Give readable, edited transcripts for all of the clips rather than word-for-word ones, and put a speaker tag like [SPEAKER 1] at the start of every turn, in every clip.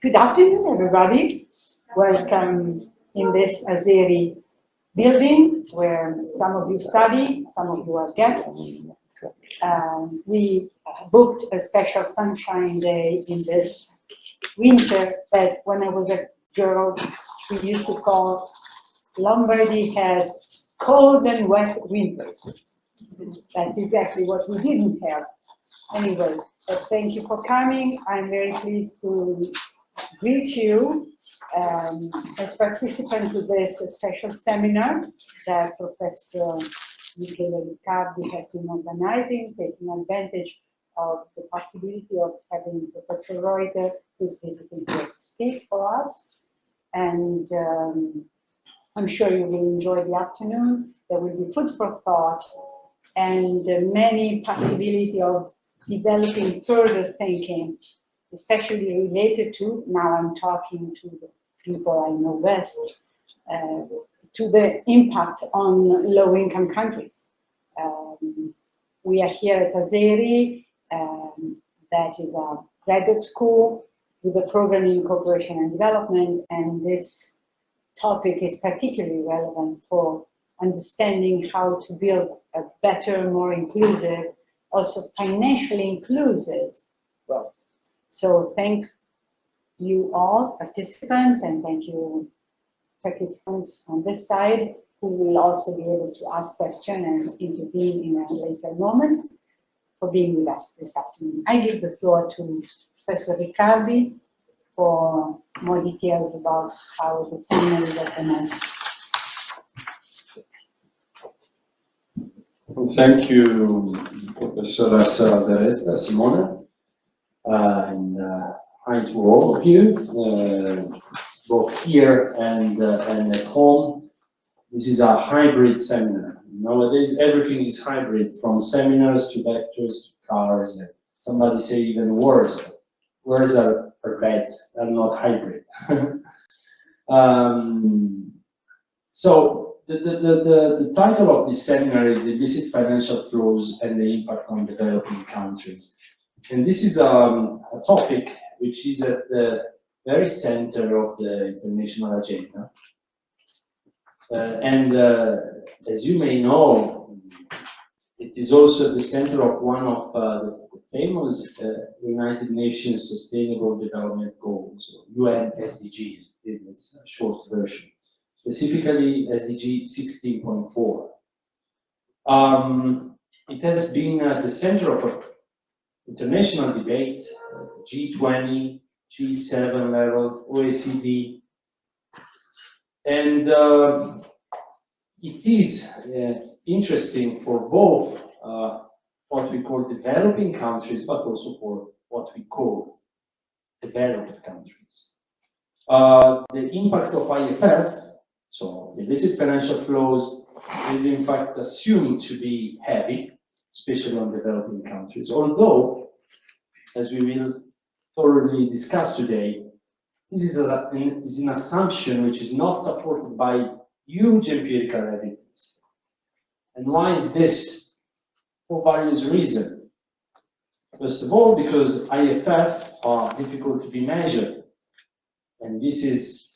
[SPEAKER 1] Good afternoon, everybody. Welcome in this ASERI building where some of you study, some of you are guests. We booked a special sunshine day in this winter that when I was a girl, we used to call Lombardy has cold and wet winters. That's exactly what we didn't have. Anyway, but thank you for coming. I'm very pleased to greet you as participants to this special seminar that Professor Michele RICCARDI has been organizing, taking advantage of the possibility of having Professor REUTER, who's visiting here to speak for us. And I'm sure you will enjoy the afternoon. There will be food for thought and many possibility of developing further thinking, especially related to, now I'm talking to the people I know best, to the impact on low-income countries. We are here at ASERI, that is a graduate school with a program in cooperation and development, and this topic is particularly relevant for understanding how to build a better, more inclusive, also financially inclusive world. So thank you all participants, and thank you participants on this side who will also be able to ask questions and intervene in a later moment for being with us this afternoon. I give the floor to Professor RICCARDI for more details about how the seminar is organized.
[SPEAKER 2] Well, thank you, Professor BERETTA, Simona, and hi to all of you, both here and at home. This is a hybrid seminar. Nowadays, everything is hybrid, from seminars to lectures to cars. And somebody say even worse. Words are bad, are not hybrid. So the title of this seminar is Illicit Financial Flows and the Impact on Developing Countries. And this is a topic which is at the very center of the international agenda. As you may know, it is also the center of one of the famous United Nations Sustainable Development Goals, UN SDGs in its short version, specifically SDG 16.4. It has been at the center of an international debate, G20, G7 level, OECD, and it is interesting for both what we call developing countries, but also for what we call developed countries. The impact of IFF, so illicit financial flows, is in fact assumed to be heavy, especially on developing countries, although, as we will thoroughly discuss today, this is an assumption which is not supported by huge empirical evidence. And why is this? For various reasons. First of all, because IFF are difficult to be measured. And this is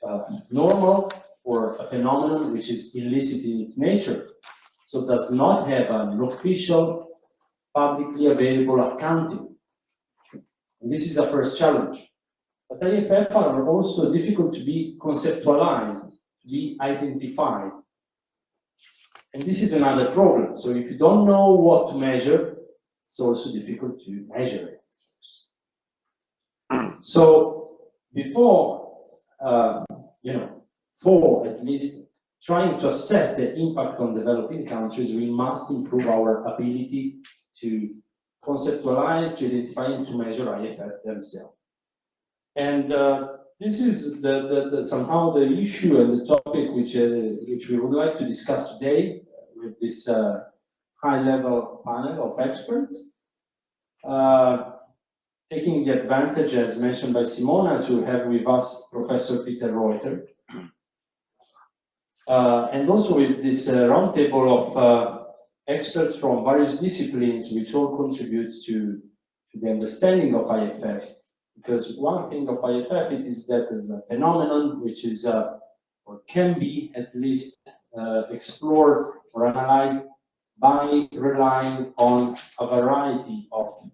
[SPEAKER 2] normal for a phenomenon which is illicit in its nature, so does not have an official, publicly available accounting. And this is a first challenge. But IFF are also difficult to be conceptualized, to be identified. And this is another problem. So if you don't know what to measure, it's also difficult to measure it. So before, for at least trying to assess the impact on developing countries, we must improve our ability to conceptualize, to identify, and to measure IFF themselves. And this is somehow the issue and the topic which we would like to discuss today with this high-level panel of experts, taking the advantage, as mentioned by Simona, to have with us Professor Peter REUTER, and also with this roundtable of experts from various disciplines which all contribute to the understanding of IFF Because one thing of IFF it is that as a phenomenon which is, or can be at least explored or analyzed by relying on a variety of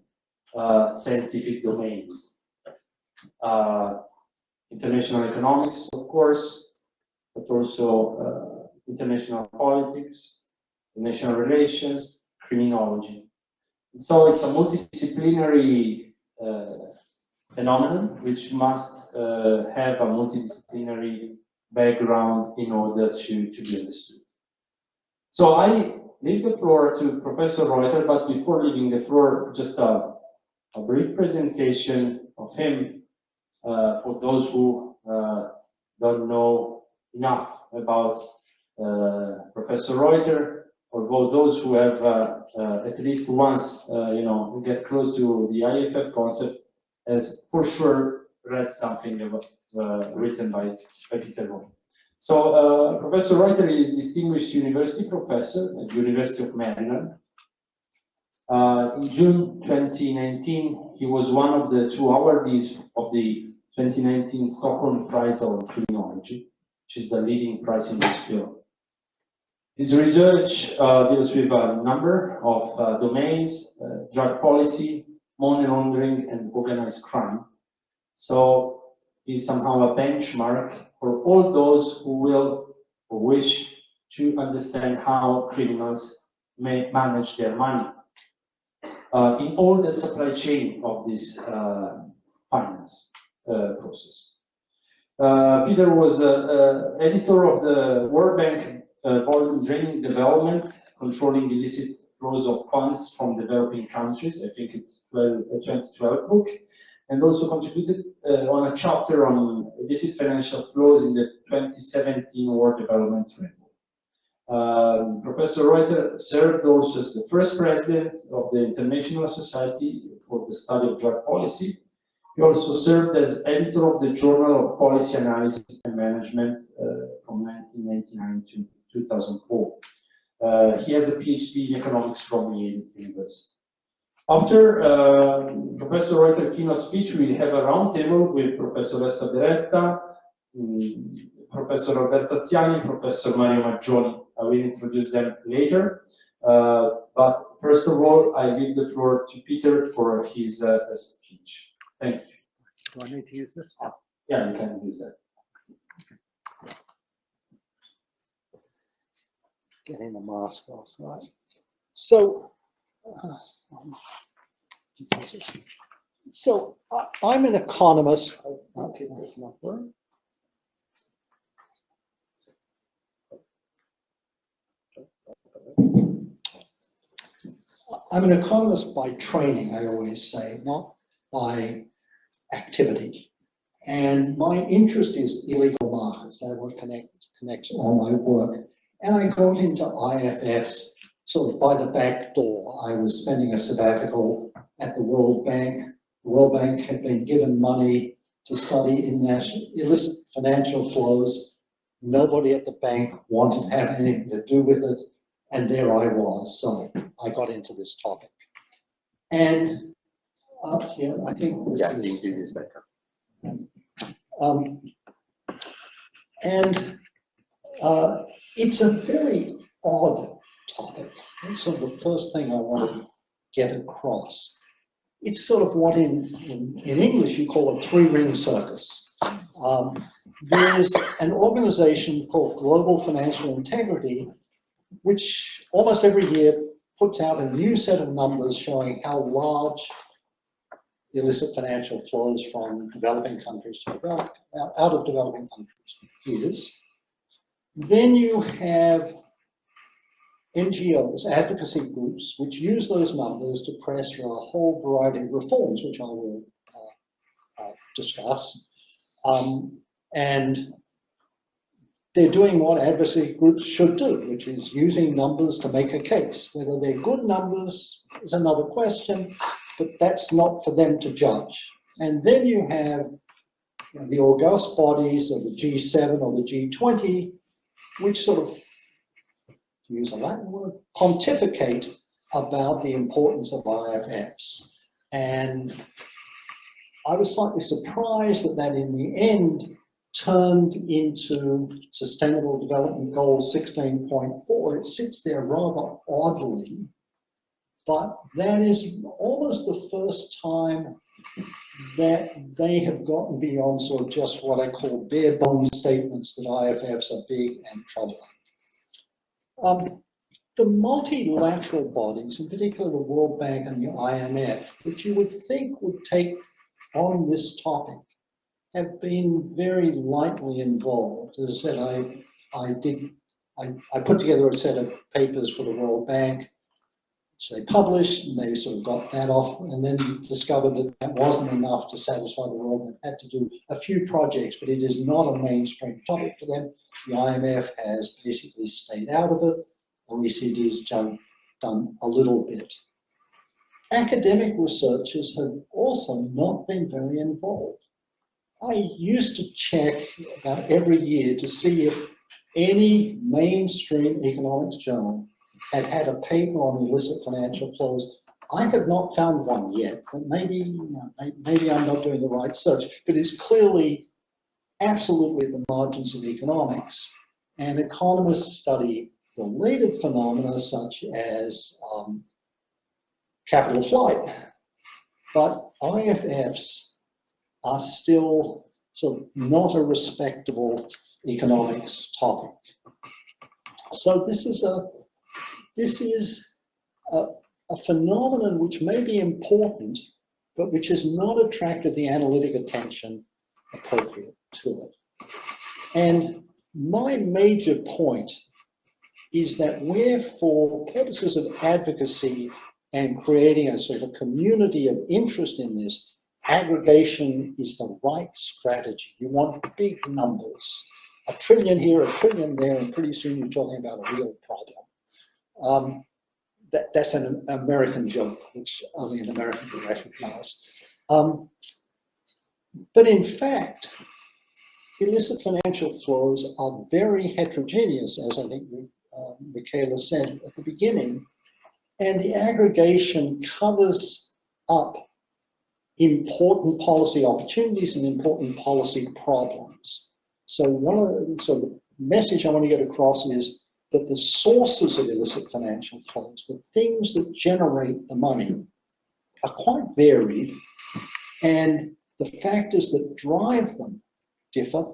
[SPEAKER 2] scientific domains. International economics, of course, but also international politics, international relations, criminology. And so it's a multidisciplinary phenomenon which must have a multidisciplinary background in order to be understood. So I leave the floor to Professor Reuter, but before leaving the floor, just a brief presentation of him for those who don't know enough about Professor Reuter, or for those who have at least once, get close to the IFF concept, has for sure read something written by Peter Rowe. So Professor Reuter is Distinguished University Professor at the University of Maryland. In June 2019, he was one of the 2 awardees of the 2019 Stockholm Prize on Criminology, which is the leading prize in this field. His research deals with a number of domains, drug policy, money laundering, and organized crime. So he's somehow a benchmark for all those who will or wish to understand how criminals may manage their money in all the supply chain of this finance process. Peter was editor of the World Bank volume Draining Development, Controlling Illicit Flows of Funds from Developing Countries. I think it's a 2012 book, and also contributed on a chapter on illicit financial flows in the 2017 World Development Framework. Professor Reuter served also as the first president of the International Society for the Study of Drug Policy. He also served as editor of the Journal of Policy Analysis and Management from 1999 to 2004. He has a PhD in economics from Yale University. After Professor Reuter's keynote speech, we will have a roundtable with Professoressa BERETTA, Professor Alberto AZIANI, Professor Mario Maggioni. I will introduce them later. But first of all, I leave the floor to Peter for his speech. Thank you.
[SPEAKER 3] Do I need to use this?
[SPEAKER 2] Yeah, you can use that.
[SPEAKER 3] Getting the mask off, right? So, I'm an economist. Okay, that's not working. I'm an economist by training, I always say, not by activity. And my interest is illegal markets. That what connects all my work. And I got into IFFs sort of by the back door. I was spending a sabbatical at the World Bank. The World Bank had been given money to study illicit financial flows. Nobody at the bank wanted to have anything to do with it. And there I was. So I got into this topic. And up here, I think this is better. It's a very odd topic. It's sort of the first thing I want to get across. It's sort of what in English you call a three-ring circus. There's an organization called Global Financial Integrity, which almost every year puts out a new set of numbers showing how large illicit financial flows from developing countries to out of developing countries is. Then you have NGOs, advocacy groups, which use those numbers to press for a whole variety of reforms, which I will discuss. And they're doing what advocacy groups should do, which is using numbers to make a case. Whether they're good numbers is another question, but that's not for them to judge. And then you have the august bodies of the G7 or the G20, which sort of, to use a Latin word, pontificate about the importance of IFFs. And I was slightly surprised that that in the end turned into Sustainable Development Goal 16.4. It sits there rather oddly, but that is almost the first time that they have gotten beyond sort of just what I call bare bones statements that IFFs are big and troubling. The multilateral bodies, in particular the World Bank and the IMF, which you would think would take on this topic, have been very lightly involved. As I said, I put together a set of papers for the World Bank, which they published, and they sort of got that off, and then discovered that that wasn't enough to satisfy the World Bank. Had to do a few projects, but it is not a mainstream topic for them. The IMF has basically stayed out of it. OECD's done a little bit. Academic researchers have also not been very involved. I used to check about every year to see if any mainstream economics journal had had a paper on illicit financial flows. I have not found one yet, but maybe I'm not doing the right search, but it's clearly absolutely at the margins of economics. And economists study related phenomena such as capital flight, but IFFs are still sort of not a respectable economics topic. So this is a phenomenon which may be important, but which has not attracted the analytic attention appropriate to it. And my major point is that where for purposes of advocacy and creating a sort of a community of interest in this, aggregation is the right strategy. You want big numbers, a trillion here, a trillion there, and pretty soon you're talking about a real problem. That's an American joke, which only an American can recognize. But in fact, illicit financial flows are very heterogeneous, as I think Michele said at the beginning, and the aggregation covers up important policy opportunities and important policy problems. So one of the sort of message I want to get across is that the sources of illicit financial flows, the things that generate the money, are quite varied, and the factors that drive them differ.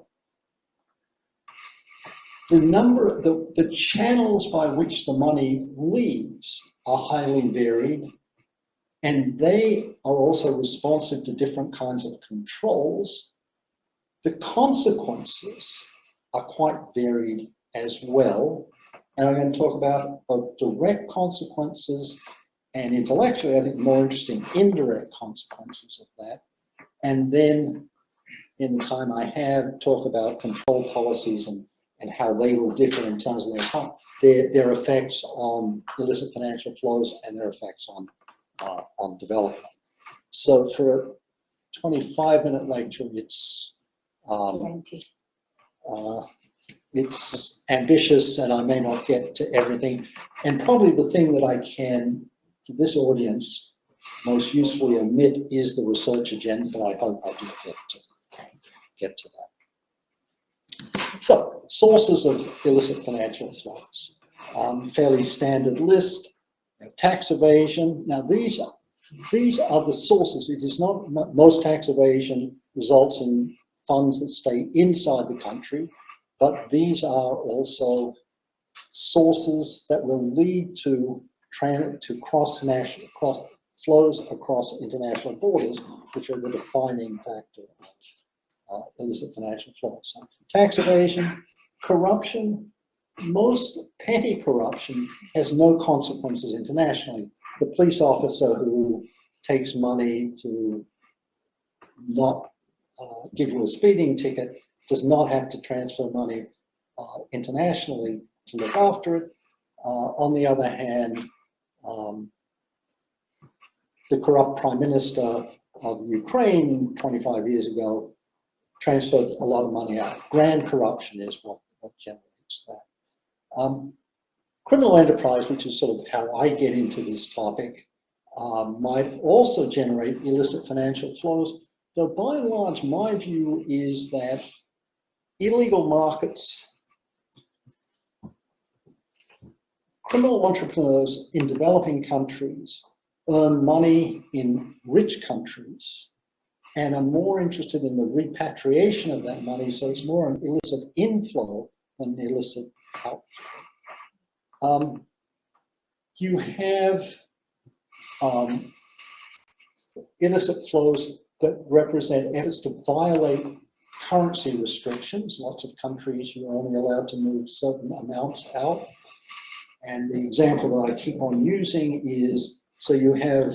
[SPEAKER 3] The channels by which the money leaves are highly varied, and they are also responsive to different kinds of controls. The consequences are quite varied as well, and I'm going to talk about both direct consequences and intellectually, I think, more interesting indirect consequences of that. And then, in the time I have, talk about control policies and how they will differ in terms of their effects on illicit financial flows and their effects on development. So for a 25-minute lecture, it's ambitious, and I may not get to everything. And probably the thing that I can, for this audience, most usefully omit is the research agenda, but I hope I do get to that. So, sources of illicit financial flows. Fairly standard list. Tax evasion. Now, these are the sources. It is not most tax evasion results in funds that stay inside the country, but these are also sources that will lead to cross-national flows across international borders, which are the defining factor of illicit financial flows. So, tax evasion, corruption. Most petty corruption has no consequences internationally. The police officer who takes money to not give you a speeding ticket does not have to transfer money internationally to look after it. On the other hand, the corrupt prime minister of Ukraine 25 years ago transferred a lot of money out. Grand corruption is what generates that. Criminal enterprise, which is sort of how I get into this topic, might also generate illicit financial flows, though by and large, my view is that illegal markets, criminal entrepreneurs in developing countries earn money in rich countries and are more interested in the repatriation of that money, so it's more an illicit inflow than an illicit outflow. You have illicit flows that represent efforts to violate currency restrictions. Lots of countries, you're only allowed to move certain amounts out. And the example that I keep on using is, so you have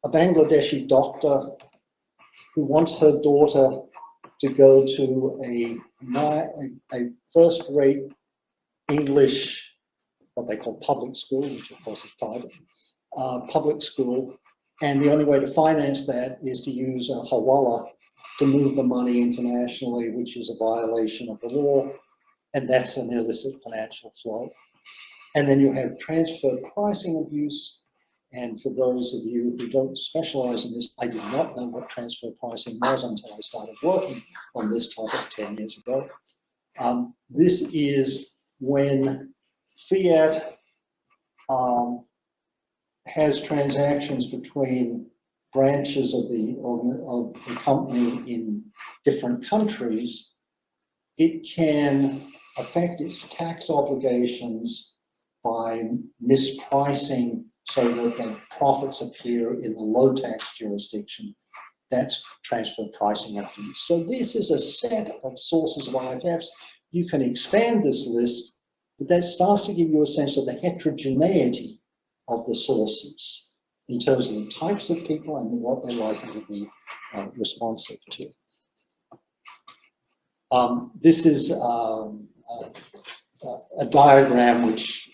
[SPEAKER 3] a Bangladeshi doctor who wants her daughter to go to a first-rate English, what they call public school, which of course is private, public school, and the only way to finance that is to use a hawala to move the money internationally, which is a violation of the law, and that's an illicit financial flow. And then you have transfer pricing abuse, and for those of you who don't specialize in this, I did not know what transfer pricing was until I started working on this topic 10 years ago. This is when fiat has transactions between branches of the company in different countries. It can affect its tax obligations by mispricing so that the profits appear in the low tax jurisdiction. That's transfer pricing abuse. So this is a set of sources of IFFs. You can expand this list, but that starts to give you a sense of the heterogeneity of the sources in terms of the types of people and what they're likely to be responsive to. This is a diagram which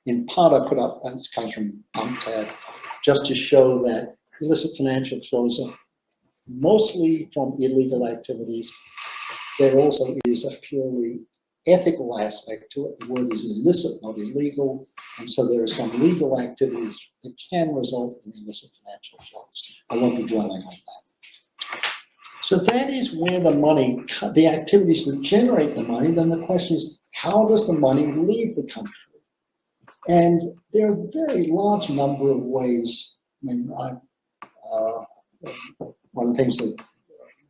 [SPEAKER 3] in part I put up, it comes from UNTAD, just to show that illicit financial flows are mostly from illegal activities. There also is a purely ethical aspect to it. The word is illicit, not illegal, and so there are some legal activities that can result in illicit financial flows. I won't be dwelling on that. So that is where the money, the activities that generate the money, then the question is, how does the money leave the country? And there are a very large number of ways. I mean, one of the things that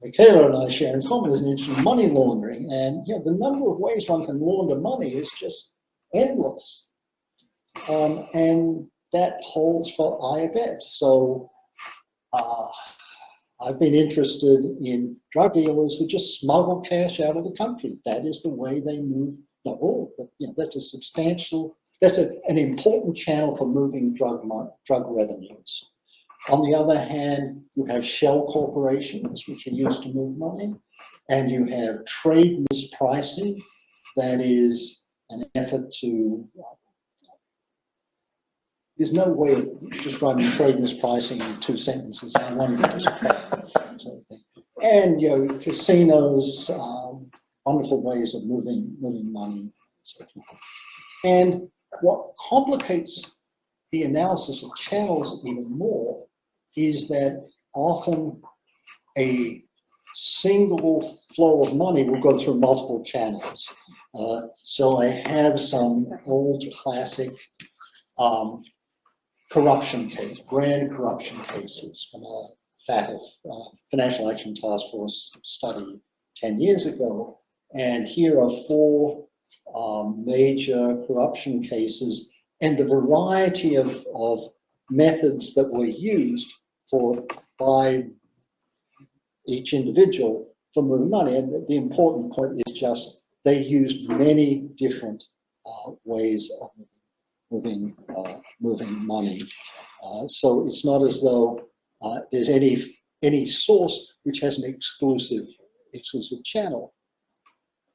[SPEAKER 3] Michele and I share in common is an interest in money laundering, and the number of ways one can launder money is just endless, and that holds for IFFs. So I've been interested in drug dealers who just smuggle cash out of the country. That is the way they move. Not all, but that's a substantial. That's an important channel for moving drug revenues. On the other hand, you have shell corporations, which are used to move money, and you have trade mispricing, that is an effort to, there's no way of describing trade mispricing in 2 sentences. I won't even describe that sort of thing. And casinos, wonderful ways of moving money, and so forth. And what complicates the analysis of channels even more is that often a single flow of money will go through multiple channels. So I have some old classic corruption case, grand corruption cases from a FATF, Financial Action Task Force study 10 years ago. And here are 4 major corruption cases and the variety of methods that were used by each individual for moving money. And the important point is just they used many different ways of moving money. So it's not as though there's any source which has an exclusive channel.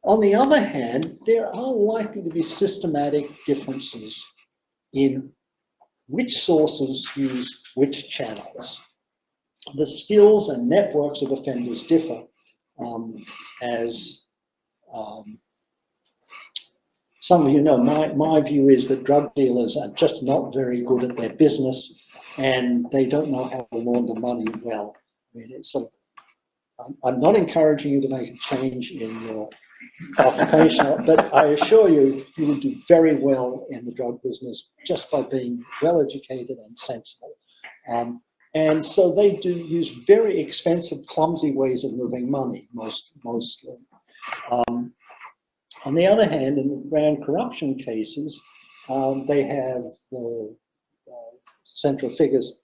[SPEAKER 3] On the other hand, there are likely to be systematic differences in which sources use which channels. The skills and networks of offenders differ, as some of you know. My view is that drug dealers are just not very good at their business, and they don't know how to launder money well. I mean, it's sort of I'm not encouraging you to make a change in your occupational, but I assure you, you will do very well in the drug business just by being well educated and sensible. And so they do use very expensive, clumsy ways of moving money, mostly. On the other hand, in the grand corruption cases, they have the central figures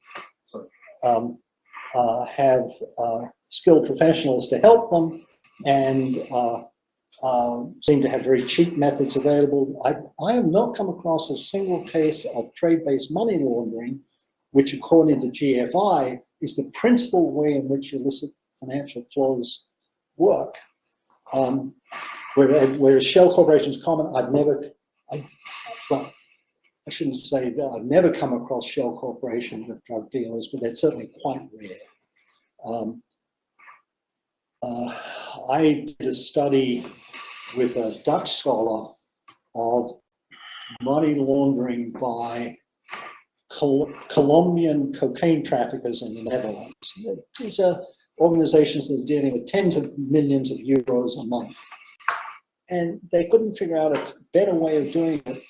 [SPEAKER 3] have skilled professionals to help them, and seem to have very cheap methods available. I have not come across a single case of trade-based money laundering, which according to GFI is the principal way in which illicit financial flows work. Whereas shell corporations common, I shouldn't say that I've never come across shell corporation with drug dealers, but they're certainly quite rare. I did a study with a Dutch scholar of money laundering by Colombian cocaine traffickers in the Netherlands. These are organizations that are dealing with tens of millions of euros a month. And they couldn't figure out a better way of doing it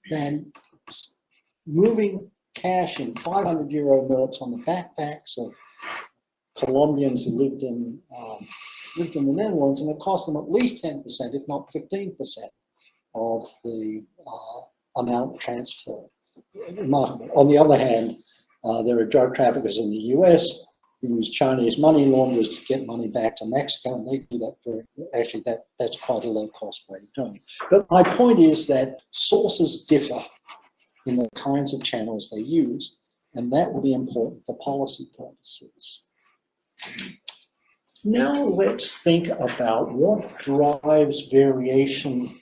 [SPEAKER 3] than moving cash in 500 euro notes on the backpacks of Colombians who lived in the Netherlands, and it cost them at least 10%, if not 15%, of the amount transferred. Remarkable. On the other hand, there are drug traffickers in the US who use Chinese money launderers to get money back to Mexico, and they do that actually that's quite a low-cost way of doing it. But my point is that sources differ in the kinds of channels they use, and that will be important for policy purposes. Now let's think about what drives variation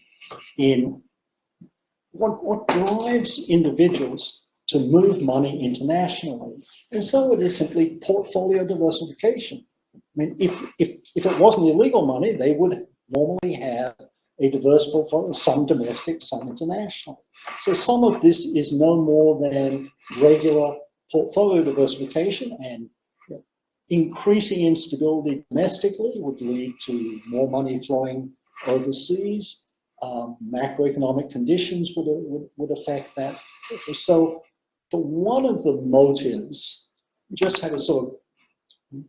[SPEAKER 3] in, what drives individuals to move money internationally. And so it is simply portfolio diversification. I mean, if it wasn't illegal money, they would normally have a diverse portfolio, some domestic, some international. So some of this is no more than regular portfolio diversification, and increasing instability domestically would lead to more money flowing overseas. Macroeconomic conditions would affect that. So for one of the motives, just had a sort of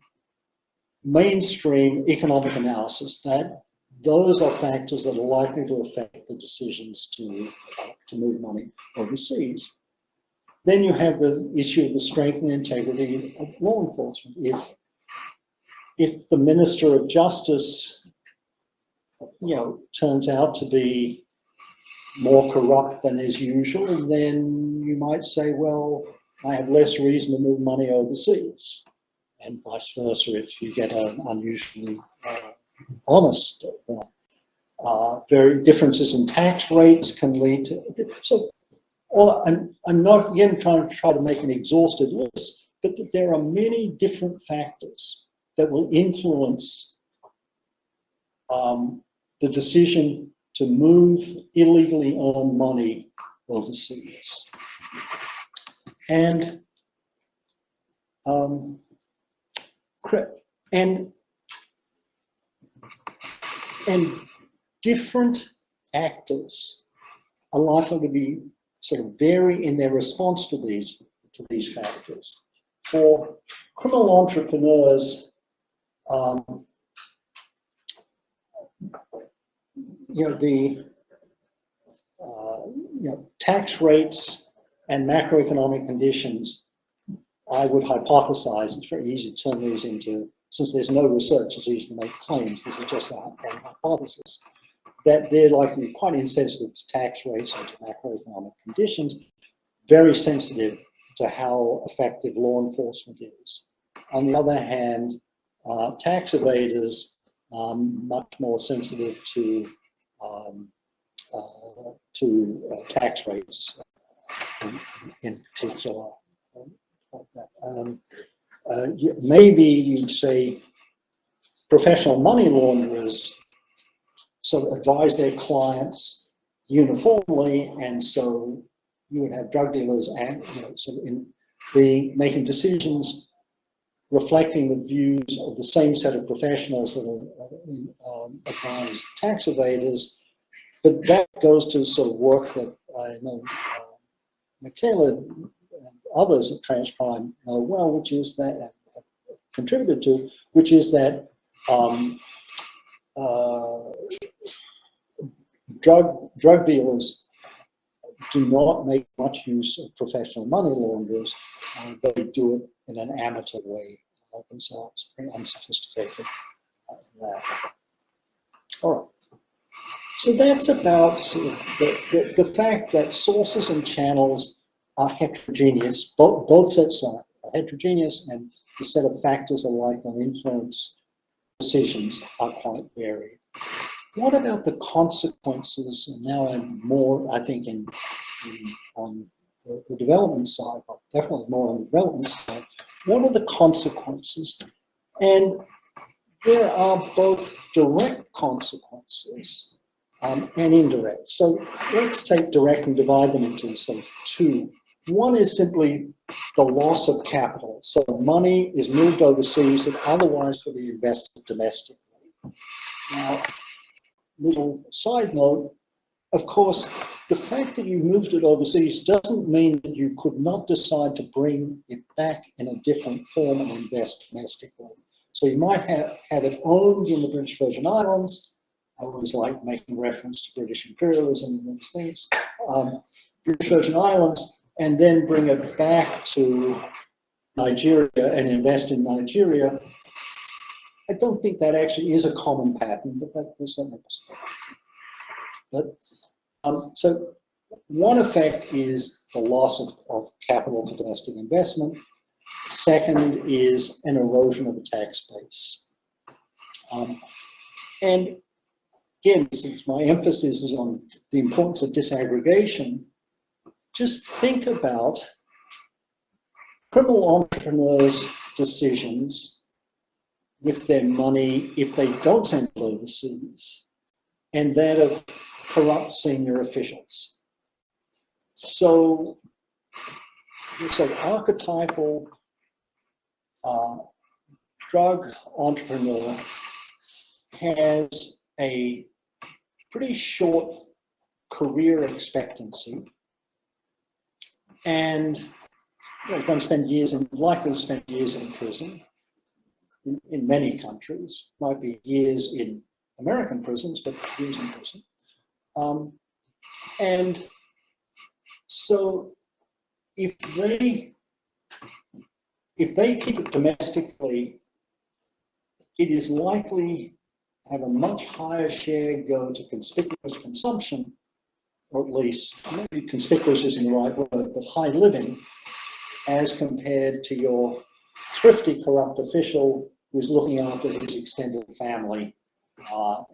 [SPEAKER 3] mainstream economic analysis that those are factors that are likely to affect the decisions to move money overseas. Then you have the issue of the strength and integrity of law enforcement. If the Minister of Justice, turns out to be more corrupt than is usual, then you might say, well, I have less reason to move money overseas, and vice versa if you get an unusually honest one. Very differences in tax rates can lead to, so I'm not again trying to make an exhaustive list, but there are many different factors that will influence the decision to move illegally earned money overseas. And different actors are likely to be sort of vary in their response to these factors. For criminal entrepreneurs, tax rates and macroeconomic conditions, I would hypothesize, it's very easy to turn these into, since there's no research, it's easy to make claims, this is just a hypothesis, that they're likely to be quite insensitive to tax rates and to macroeconomic conditions, very sensitive to how effective law enforcement is. On the other hand, tax evaders are much more sensitive to tax rates in particular. Maybe you'd say professional money launderers sort of advise their clients uniformly, and so you would have drug dealers and sort of making decisions reflecting the views of the same set of professionals that advise tax evaders, but that goes to sort of work that I know Michele and others at Transcrime know well, which is that, have contributed to, which is that drug dealers do not make much use of professional money launderers. They do it in an amateur way themselves, very unsophisticated. That. All right. So that's about sort of the fact that sources and channels are heterogeneous. Both sets are heterogeneous, and the set of factors that likely to influence decisions are quite varied. What about the consequences? And now I'm more, I think, on the development side, but definitely more on the development side. What are the consequences? And there are both direct consequences and indirect. So let's take direct and divide them into sort of two. One is simply the loss of capital. So money is moved overseas that otherwise could be invested domestically. Now, little side note, of course, the fact that you moved it overseas doesn't mean that you could not decide to bring it back in a different form and invest domestically. So you might have it owned in the British Virgin Islands. I always like making reference to British imperialism and these things. British Virgin Islands, and then bring it back to Nigeria and invest in Nigeria. I don't think that actually is a common pattern, but there's certainly a possibility. But so one effect is the loss of capital for domestic investment. Second is an erosion of the tax base. And again, since my emphasis is on the importance of disaggregation, just think about criminal entrepreneurs' decisions with their money if they don't send it overseas, and that of corrupt senior officials. So this sort of archetypal drug entrepreneur has a pretty short career expectancy, and going to spend years and likely to spend years in prison. In many countries, might be years in American prisons, but years in prison. And so if they keep it domestically, it is likely to have a much higher share go to conspicuous consumption, or at least, maybe conspicuous isn't the right word, but high living, as compared to your thrifty corrupt official who's looking after his extended family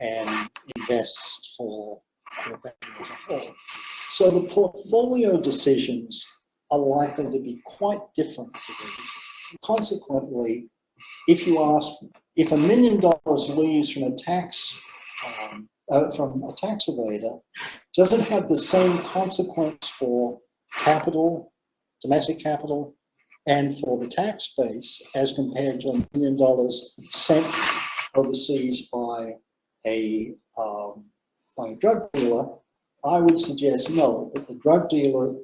[SPEAKER 3] and invests for the family as a whole. So the portfolio decisions are likely to be quite different to these. Consequently, if you ask, if $1 million leaves from a tax evader, does it have the same consequence for capital, domestic capital, and for the tax base as compared to $1 million sent overseas by a drug dealer? I would suggest no, but the drug dealer,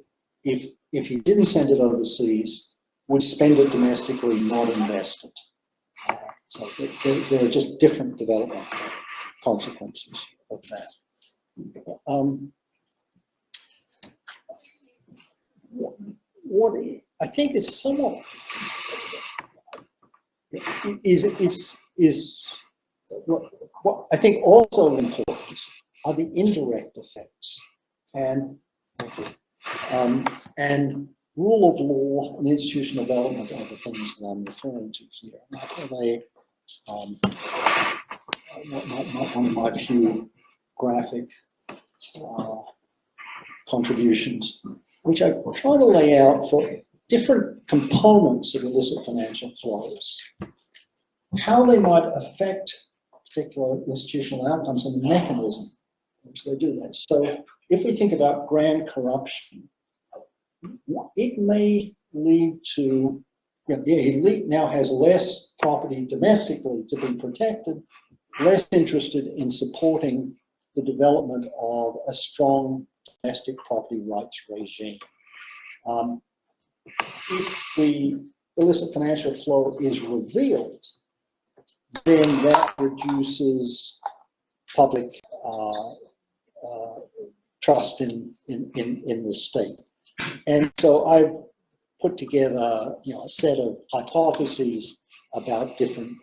[SPEAKER 3] if he didn't send it overseas, would spend it domestically, not invest it. So there are just different development consequences of that. What I think is somewhat what I think also important are the indirect effects, and rule of law and institutional development are the things that I'm referring to here. And I have one of my few graphic contributions, which I try to lay out for different components of illicit financial flows, how they might affect particular institutional outcomes and the mechanism in which they do that. So if we think about grand corruption, it may lead to the elite now has less property domestically to be protected, less interested in supporting the development of a strong domestic property rights regime. If the illicit financial flow is revealed, then that reduces public trust in the state. And so I've put together, a set of hypotheses about different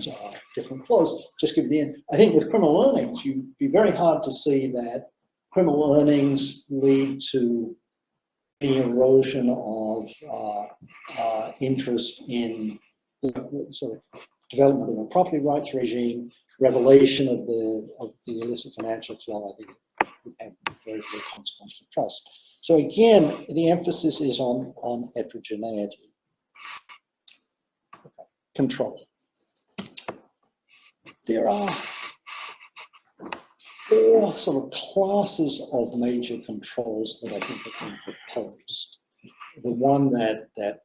[SPEAKER 3] flows. Just give you the end. I think with criminal earnings, you'd be very hard to see that criminal earnings lead to the erosion of interest in the sort of development of a property rights regime, revelation of the illicit financial flow. I think would have very, very consequential trust. So again, the emphasis is on heterogeneity. Control. There are 4 sort of classes of major controls that I think have been proposed. The one that a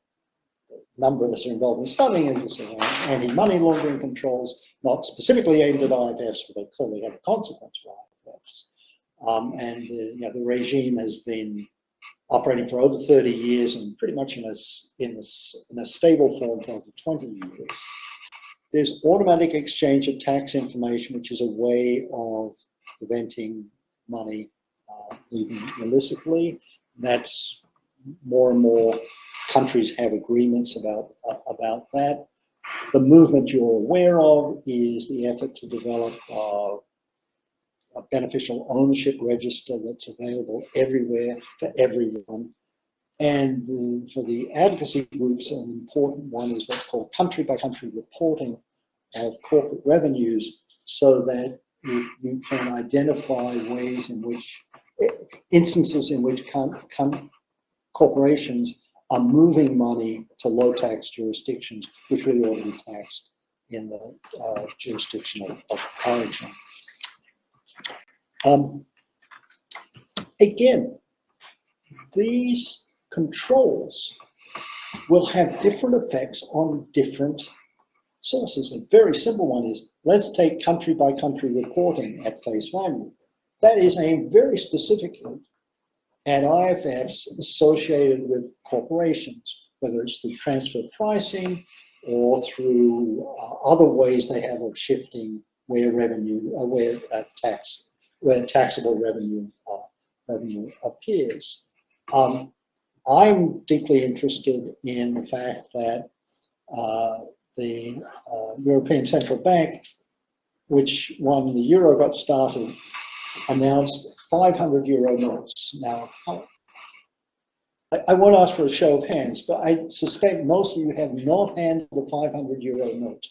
[SPEAKER 3] number of us are involved in studying is this anti-money laundering controls, not specifically aimed at IFFs, but they clearly have a consequence for IFFs. And the regime has been operating for over 30 years and pretty much in a stable form for over 20 years. There's automatic exchange of tax information, which is a way of preventing money leaving illicitly. That's more and more countries have agreements about that. The movement you're aware of is the effort to develop a beneficial ownership register that's available everywhere for everyone. And for the advocacy groups, an important one is what's called country-by-country reporting of corporate revenues, so that you can identify ways in which, instances in which corporations are moving money to low-tax jurisdictions, which really ought to be taxed in the jurisdiction of origin. Again, these controls will have different effects on different sources. A very simple one is, let's take country-by-country reporting at face value. That is aimed very specifically at IFFs associated with corporations, whether it's through transfer pricing or through other ways they have of shifting where taxable revenue appears. I'm deeply interested in the fact that the European Central Bank, which when the euro got started, announced 500 euro notes. Now, I won't ask for a show of hands, but I suspect most of you have not handled a 500 euro note.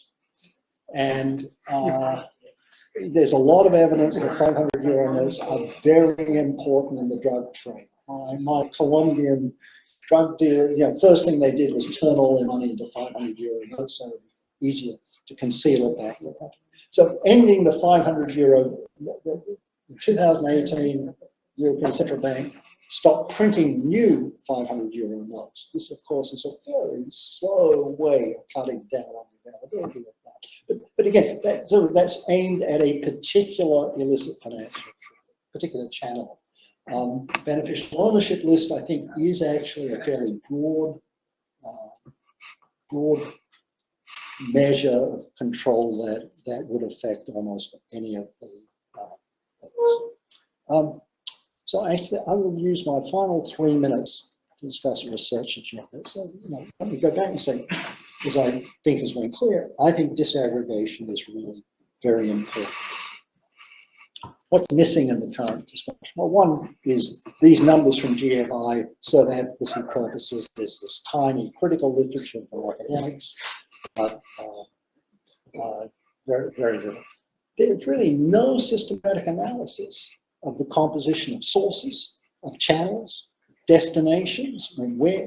[SPEAKER 3] And there's a lot of evidence that 500 euro notes are very important in the drug trade. My Colombian drug dealer, first thing they did was turn all their money into 500 euro notes, so it would be easier to conceal it back. So ending the 500 euro, in 2018, European Central Bank stopped printing new 500 euro notes. This, of course, is a very slow way of cutting down on the availability of that. But again, that's aimed at a particular illicit financial, particular channel. Beneficial ownership list, I think, is actually a fairly broad measure of control that would affect almost any of the things. So actually, I will use my final 3 minutes to discuss a research agenda. So, let me go back and say, as I think has been clear, I think disaggregation is really very important. What's missing in the current discussion? Well, one is these numbers from GFI serve advocacy purposes. There's this tiny critical literature for academics, but very, very little. There's really no systematic analysis of the composition of sources, of channels, destinations. I mean, where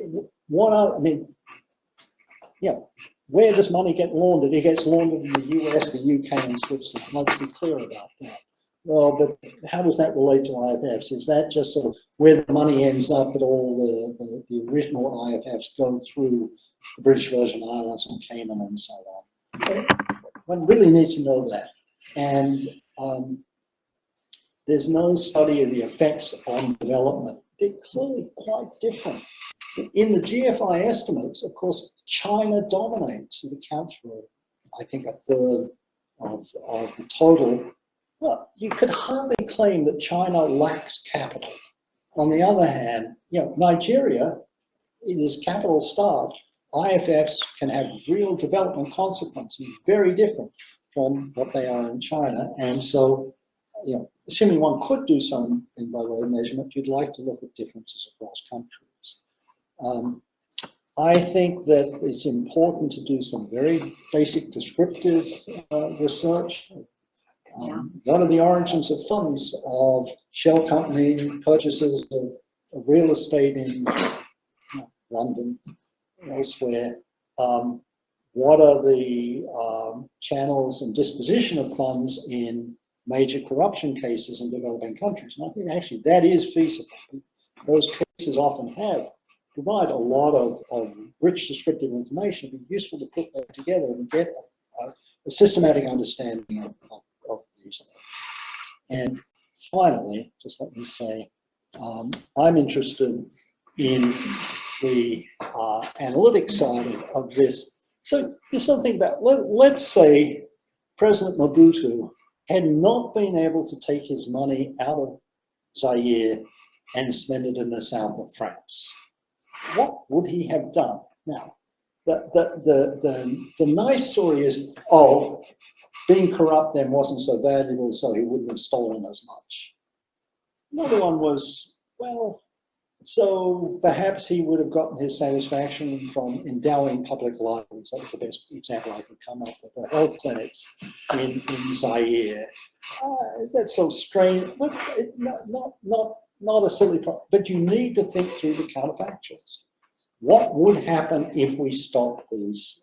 [SPEAKER 3] does money get laundered? It gets laundered in the US, the UK, and Switzerland. Let's be clear about that. well, but how does that relate to IFFs? Is that just sort of where the money ends up, but all the original IFFs go through the British Virgin Islands and Cayman and so on? One really needs to know that. And there's no study of the effects on development. They're clearly quite different. In the GFI estimates, of course, China dominates. It accounts for, I think, a third of the total. Well, you could hardly claim that China lacks capital. On the other hand, you know, Nigeria, it is capital starved. IFFs can have real development consequences, very different from what they are in China. And so, you know, assuming one could do something by way of measurement, you'd like to look at differences across countries. I think that it's important to do some very basic descriptive research. What are the origins of funds of shell company purchases of real estate in London, elsewhere? What are the channels and disposition of funds in major corruption cases in developing countries? And I think actually that is feasible. Those cases often provide a lot of rich descriptive information. It'd be useful to put that together and get a systematic understanding of these things. And finally, just let me say, I'm interested in the analytic side of this. So there's something about, let's say President Mobutu had not been able to take his money out of Zaire and spend it in the south of France. What would he have done? Now, the nice story is, oh, being corrupt then wasn't so valuable, so he wouldn't have stolen as much. Another one was, well, so perhaps he would have gotten his satisfaction from endowing public libraries. That was the best example I could come up with, the health clinics in Zaire. Is that so strange? Not a silly problem, but you need to think through the counterfactuals. What would happen if we stopped these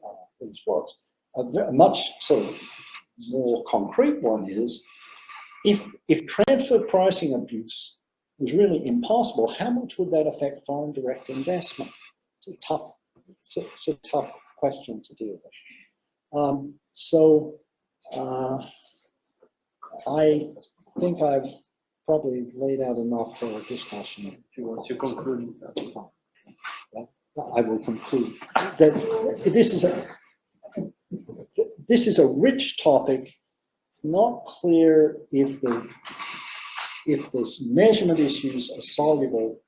[SPEAKER 3] floods? A much sort of more concrete one is, if transfer pricing abuse was really impossible, how much would that affect foreign direct investment? It's a tough question to deal with. I think I've probably laid out enough for a discussion.
[SPEAKER 2] If you want to conclude.
[SPEAKER 3] I will conclude that this is a rich topic. It's not clear if this measurement issues are soluble,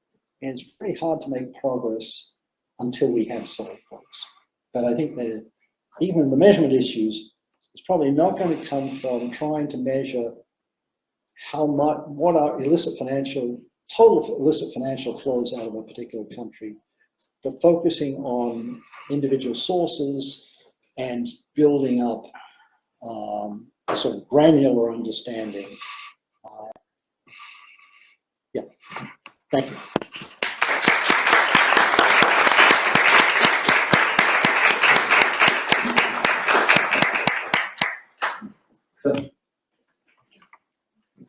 [SPEAKER 3] and it's pretty hard to make progress until we have solved those. But I think that even the measurement issues, it's probably not going to come from trying to measure how much, what are total illicit financial flows out of a particular country, but focusing on individual sources and building up a sort of granular understanding. Yeah, thank you.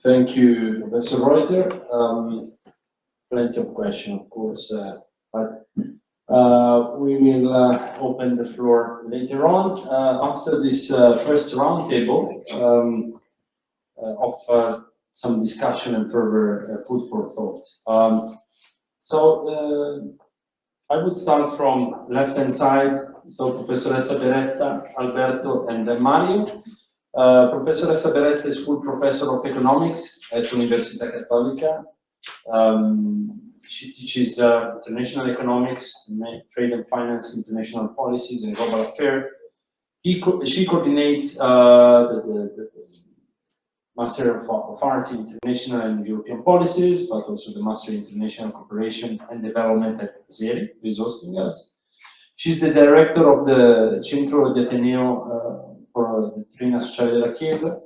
[SPEAKER 2] Thank you, Professor Reuter. Plenty of questions, of course, but we will open the floor later on after this first roundtable of some discussion and further food for thought. So I would start from left-hand side. So Professoressa BERETTA, Alberto, and then Mario. Professoressa BERETTA is full professor of economics at Università Cattolica. She teaches international economics, trade and finance, international policies, and global affairs. She coordinates the Master of Arts in International and European Policies, but also the Master in International Cooperation and Development at ASERI, who is hosting us. She's the director of the Centro di Ateneo for the Dottrina Sociale della Chiesa.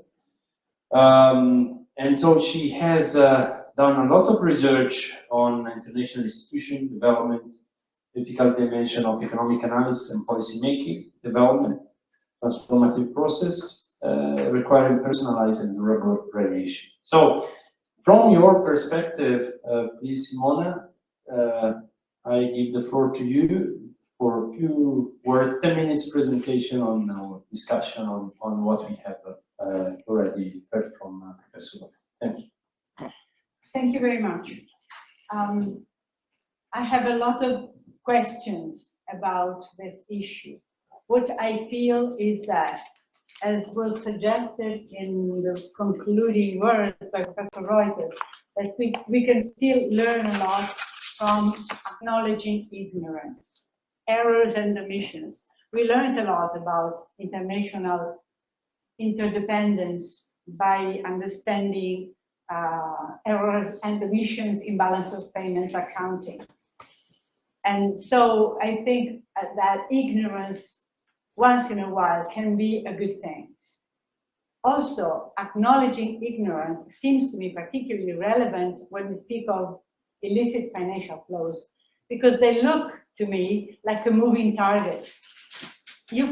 [SPEAKER 2] And so she has done a lot of research on international institution development, ethical dimension of economic analysis and policy making, development, transformative process, requiring personalized and durable relation. So, from your perspective, please, Simona, I give the floor to you for a few 10 minutes presentation on our discussion on what we have already heard from Professor. Thank you.
[SPEAKER 1] Thank you very much. I have a lot of questions about this issue. What I feel is that, as was suggested in the concluding words by Professor Reuters, that we can still learn a lot from acknowledging ignorance, errors and omissions. We learned a lot about international interdependence by understanding errors and omissions in balance of payments accounting. And so I think that ignorance once in a while can be a good thing. Also, acknowledging ignorance seems to me particularly relevant when we speak of illicit financial flows, because they look to me like a moving target. You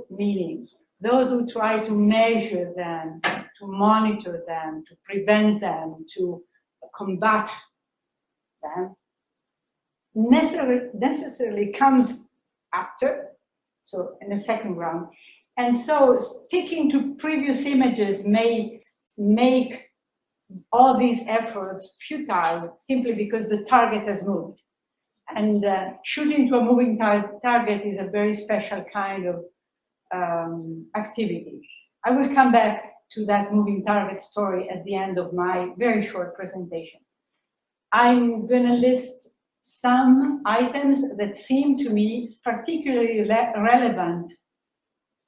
[SPEAKER 1] meaning those who try to measure them, to monitor them, to prevent them, to combat them, necessarily comes after, so in the second round. And so sticking to previous images may make all these efforts futile simply because the target has moved. And shooting to a moving target is a very special kind of activity. I will come back to that moving target story at the end of my very short presentation. I'm going to list some items that seem to me particularly relevant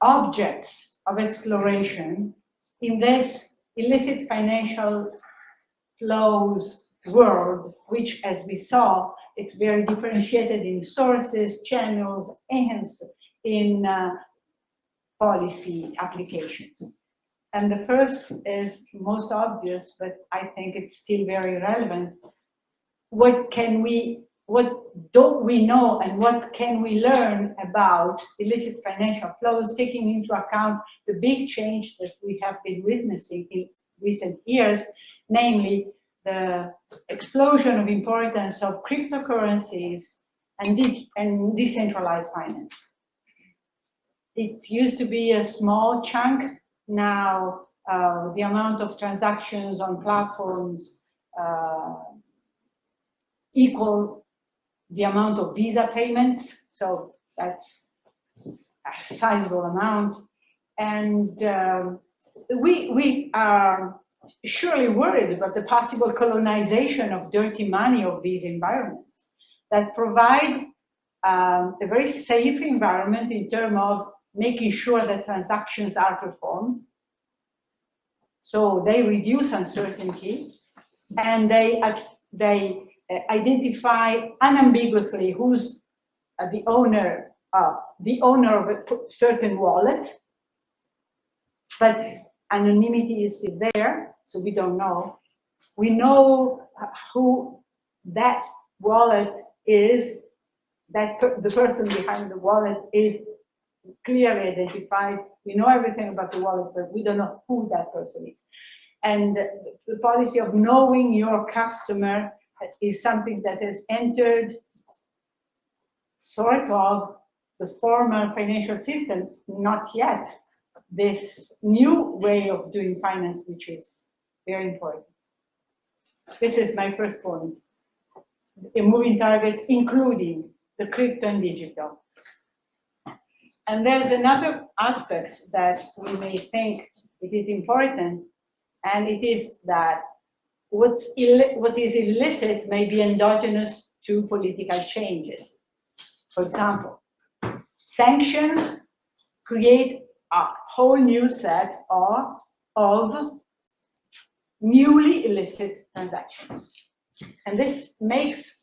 [SPEAKER 1] objects of exploration in this illicit financial flows world, which, as we saw, it's very differentiated in sources, channels, and in policy applications. And the first is most obvious, but I think it's still very relevant. What don't we know and what can we learn about illicit financial flows, taking into account the big change that we have been witnessing in recent years, namely the explosion of importance of cryptocurrencies and decentralized finance. It used to be a small chunk. Now the amount of transactions on platforms equal the amount of Visa payments, so that's a sizable amount. And we are surely worried about the possible colonization of dirty money of these environments that provide a very safe environment in terms of making sure that transactions are performed. So they reduce uncertainty, and they identify unambiguously who's the owner of a certain wallet, but anonymity is still there, so we don't know. We know who that wallet is, that the person behind the wallet is clearly identified. We know everything about the wallet, but we don't know who that person is. And the policy of knowing your customer is something that has entered sort of the formal financial system, not yet this new way of doing finance, which is very important. This is my first point. A moving target, including the crypto and digital. And there's another aspect that we may think it is important, and it is that what is illicit may be endogenous to political changes. For example, sanctions create a whole new set of newly illicit transactions. And this makes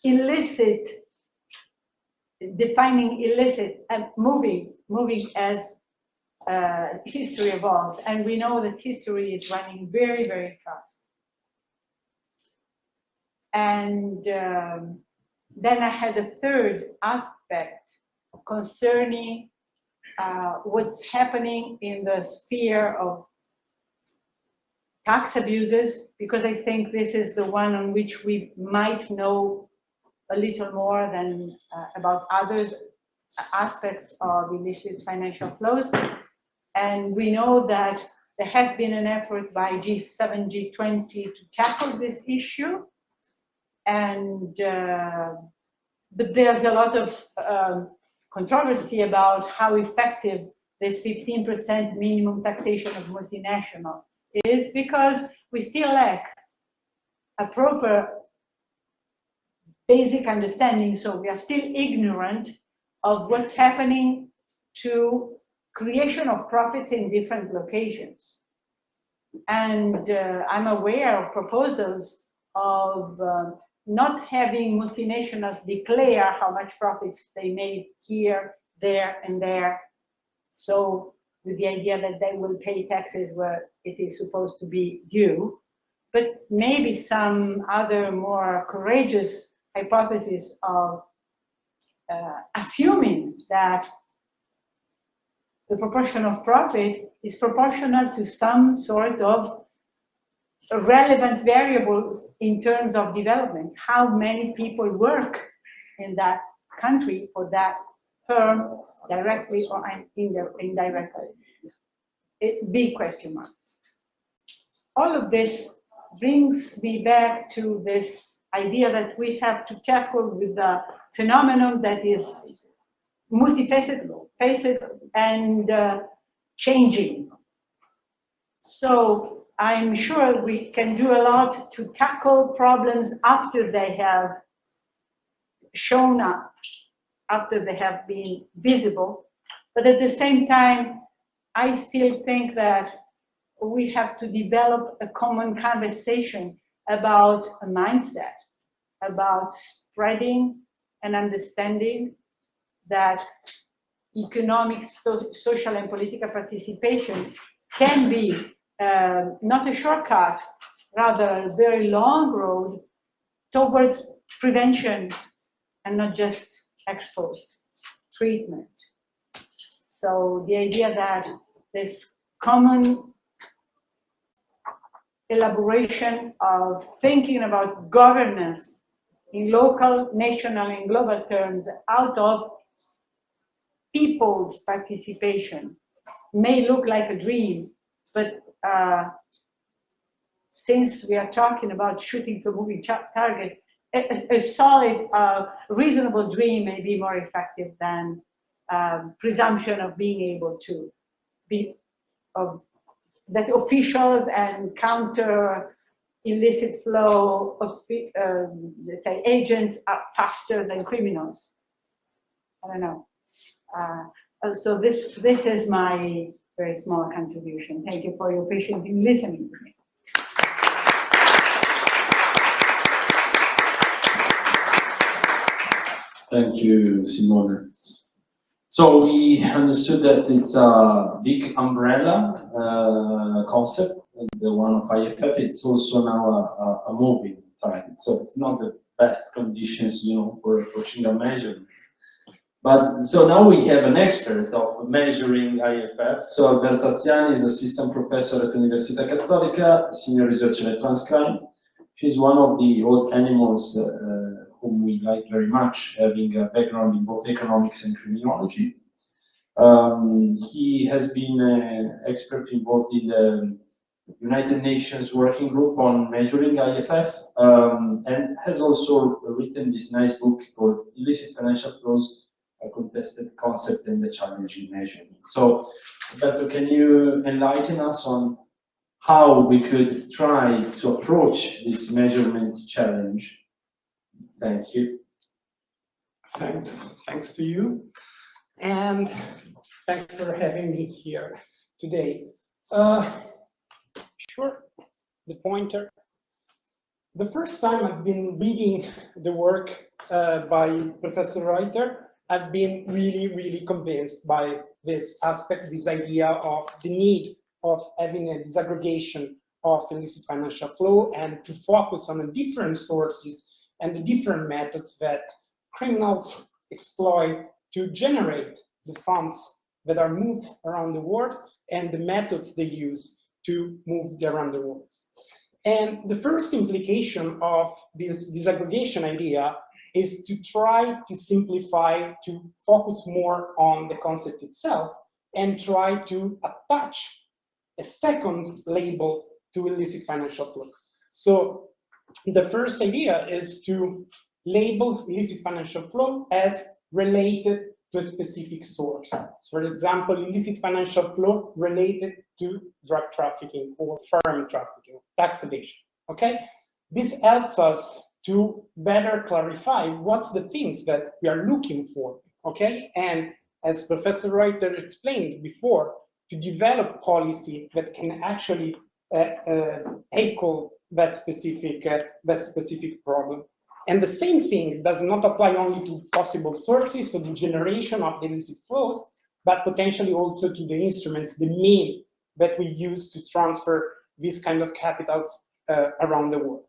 [SPEAKER 1] illicit, defining illicit and moving as history evolves. And we know that history is running very, very fast. And then I had a third aspect concerning what's happening in the sphere of tax abuses, because I think this is the one on which we might know a little more than about others aspects of illicit financial flows. And we know that there has been an effort by G7, G20 to tackle this issue. And but there's a lot of controversy about how effective this 15% minimum taxation of multinational is, because we still lack a proper basic understanding. So we are still ignorant of what's happening to creation of profits in different locations. And I'm aware of proposals of not having multinationals declare how much profits they made here, there, and there. So with the idea that they will pay taxes where it is supposed to be due. But maybe some other more courageous hypothesis of assuming that the proportion of profit is proportional to some sort of relevant variables in terms of development. How many people work in that country for that firm, directly or indirectly? Big question mark. All of this brings me back to this idea that we have to tackle with the phenomenon that is multifaceted and changing. So I'm sure we can do a lot to tackle problems after they have shown up, after they have been visible. But at the same time, I still think that we have to develop a common conversation about a mindset, about spreading an understanding that economic, social, and political participation can be not a shortcut, rather a very long road towards prevention and not just ex-post treatment. So the idea that this common elaboration of thinking about governance in local, national, and global terms out of people's participation may look like a dream, but since we are talking about shooting to a moving target, a solid, reasonable dream may be more effective than presumption of being able to be, that officials and counter illicit flow of, let's say, agents are faster than criminals. I don't know. So this is my very small contribution. Thank you for your patience in listening to me.
[SPEAKER 2] Thank you, Simona. So we understood that it's a big umbrella concept, and the one of IFF. It's also now a moving target. So it's not the best conditions, you know, for approaching a measurement. But so now we have an expert of measuring IFF. So Alberto AZIANI is assistant professor at Università Cattolica, senior researcher at Transcrime. She's one of the old animals whom we like very much, having a background in both economics and criminology. He has been an expert involved in the United Nations working group on measuring IFF, and has also written this nice book called Illicit Financial Flows, a Contested Concept and the Challenging Measurement. So, Alberto, can you enlighten us on how we could try to approach this measurement challenge? Thank you.
[SPEAKER 4] Thanks to you, and thanks for having me here today. Sure, the pointer. The first time I've been reading the work by Professor REUTER, I've been really convinced by this aspect, this idea of the need of having a disaggregation of illicit financial flow and to focus on the different sources and the different methods that criminals exploit to generate the funds that are moved around the world and the methods they use to move around the world. And the first implication of this disaggregation idea is to try to simplify, to focus more on the concept itself, and try to attach a second label to illicit financial flow. So the first idea is to label illicit financial flow as related to a specific source. So for example, illicit financial flow related to drug trafficking or firearm trafficking, tax evasion, okay? This helps us to better clarify what's the things that we are looking for, okay? And as Professor Reuter explained before, to develop policy that can actually tackle that specific problem. And the same thing does not apply only to possible sources, so the generation of the illicit flows, but potentially also to the instruments, the mean that we use to transfer these kind of capitals around the world.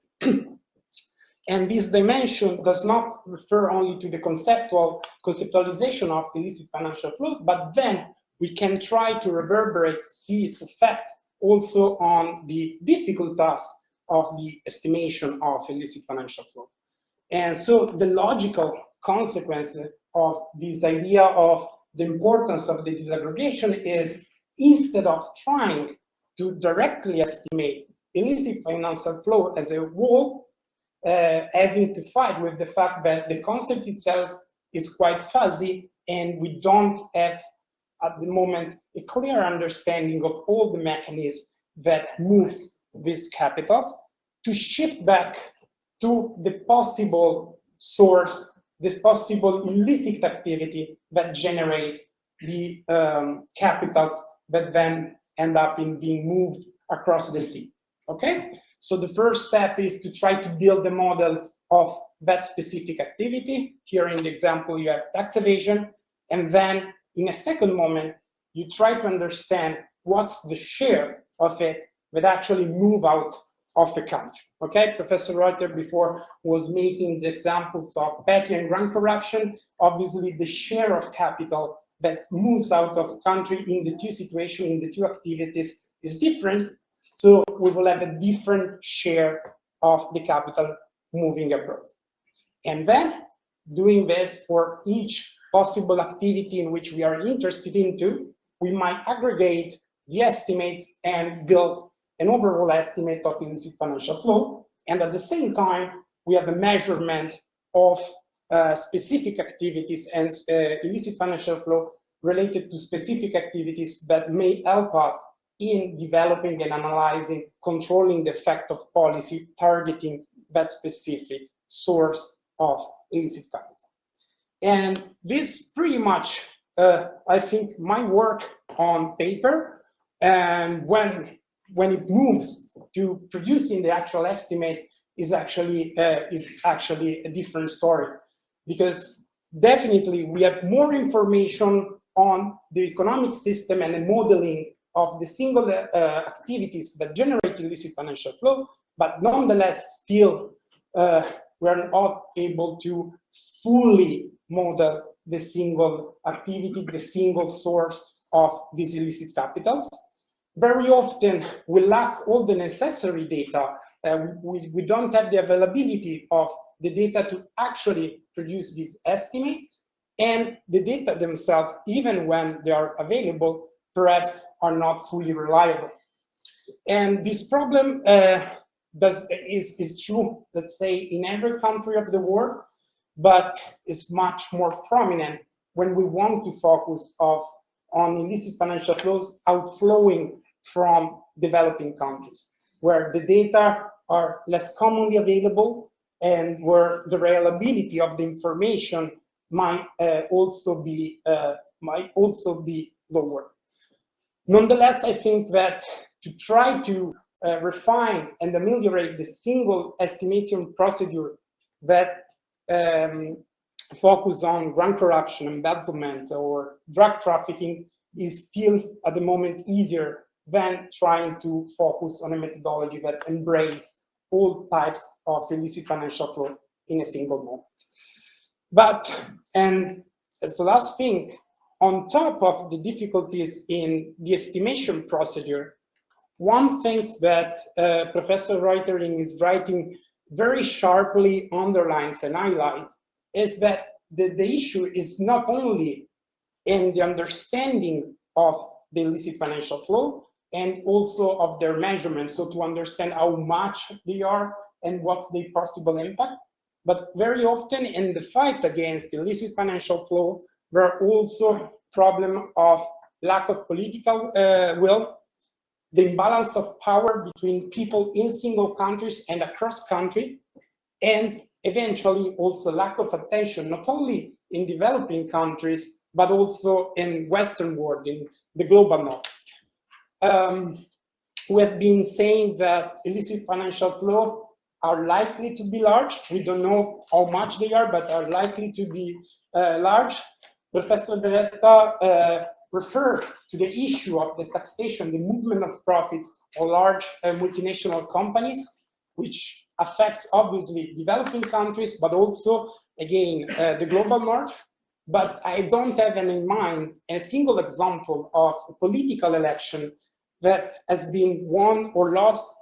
[SPEAKER 4] And this dimension does not refer only to the conceptualization of illicit financial flow, but then we can try to reverberate, see its effect also on the difficult task of the estimation of illicit financial flow. And so the logical consequence of this idea of the importance of the disaggregation is, instead of trying to directly estimate illicit financial flow as a whole, having to fight with the fact that the concept itself is quite fuzzy and we don't have at the moment a clear understanding of all the mechanisms that moves these capitals, to shift back to the possible source, this possible illicit activity that generates the capitals that then end up in being moved across the sea. Okay? So the first step is to try to build a model of that specific activity. Here in the example, you have tax evasion. And then in a second moment, you try to understand what's the share of it that actually move out of the country. Okay, Professor Reuter before was making the examples of petty and grand corruption. Obviously, the share of capital that moves out of country in the two situations, in the two activities is different. So we will have a different share of the capital moving abroad. And then doing this for each possible activity in which we are interested into, we might aggregate the estimates and build an overall estimate of illicit financial flow. And at the same time, we have a measurement of specific activities and illicit financial flow related to specific activities that may help us in developing and analyzing, controlling the effect of policy, targeting that specific source of illicit capital. And this pretty much, I think, my work on paper, and when it moves to producing the actual estimate is actually a different story, because definitely we have more information on the economic system and the modeling of the single activities that generate illicit financial flow, but nonetheless still we're not able to fully model the single activity, the single source of these illicit capitals. Very often we lack all the necessary data. We don't have the availability of the data to actually produce these estimates, and the data themselves, even when they are available, perhaps are not fully reliable. And this problem is true, let's say, in every country of the world, but is much more prominent when we want to focus on illicit financial flows outflowing from developing countries, where the data are less commonly available and where the reliability of the information might also be lower. Nonetheless, I think that to try to refine and ameliorate the single estimation procedure that focus on grand corruption, embezzlement, or drug trafficking is still at the moment easier than trying to focus on a methodology that embraces all types of illicit financial flow in a single moment. But, and as the last thing, on top of the difficulties in the estimation procedure, one thing that Professor REUTER in his writing very sharply underlines and highlights is that the issue is not only in the understanding of the illicit financial flow and also of their measurements, so to understand how much they are and what's the possible impact, but very often in the fight against illicit financial flow, there are also problems of lack of political will, the imbalance of power between people in single countries and across country, and eventually also lack of attention, not only in developing countries, but also in Western world, in the global north. We have been saying that illicit financial flow are likely to be large. We don't know how much they are, but are likely to be large. Professor BERETTA refer to the issue of the taxation, the movement of profits of large multinational companies, which affects obviously developing countries, but also, again, the global north. But I don't have in mind a single example of a political election that has been won or lost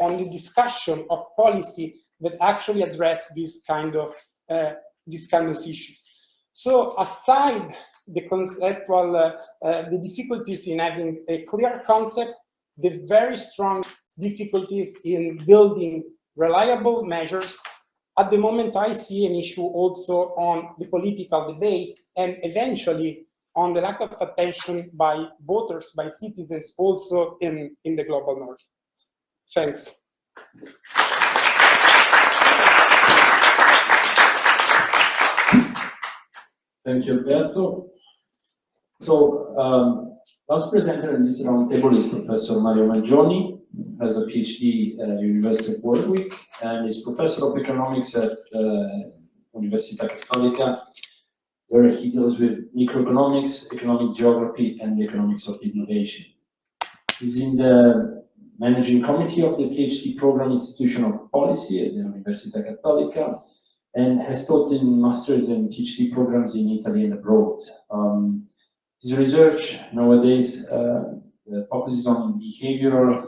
[SPEAKER 4] on the discussion of policy that actually address this kind of issue. So aside the conceptual, the difficulties in having a clear concept, the very strong difficulties in building reliable measures, at the moment I see an issue also on the political debate and eventually on the lack of attention by voters, by citizens also in the global north. Thanks.
[SPEAKER 2] Thank you, Alberto. So, last presenter in this roundtable is Professor Mario Mangione, who has a PhD at Università Cuore, and is Professor of Economics at Università Cattolica, where he deals with microeconomics, economic geography, and the economics of innovation. He's in the managing committee of the PhD program Institution of Policy at the Università Cattolica, and has taught in master's and PhD programs in Italy and abroad. His research nowadays focuses on behavioral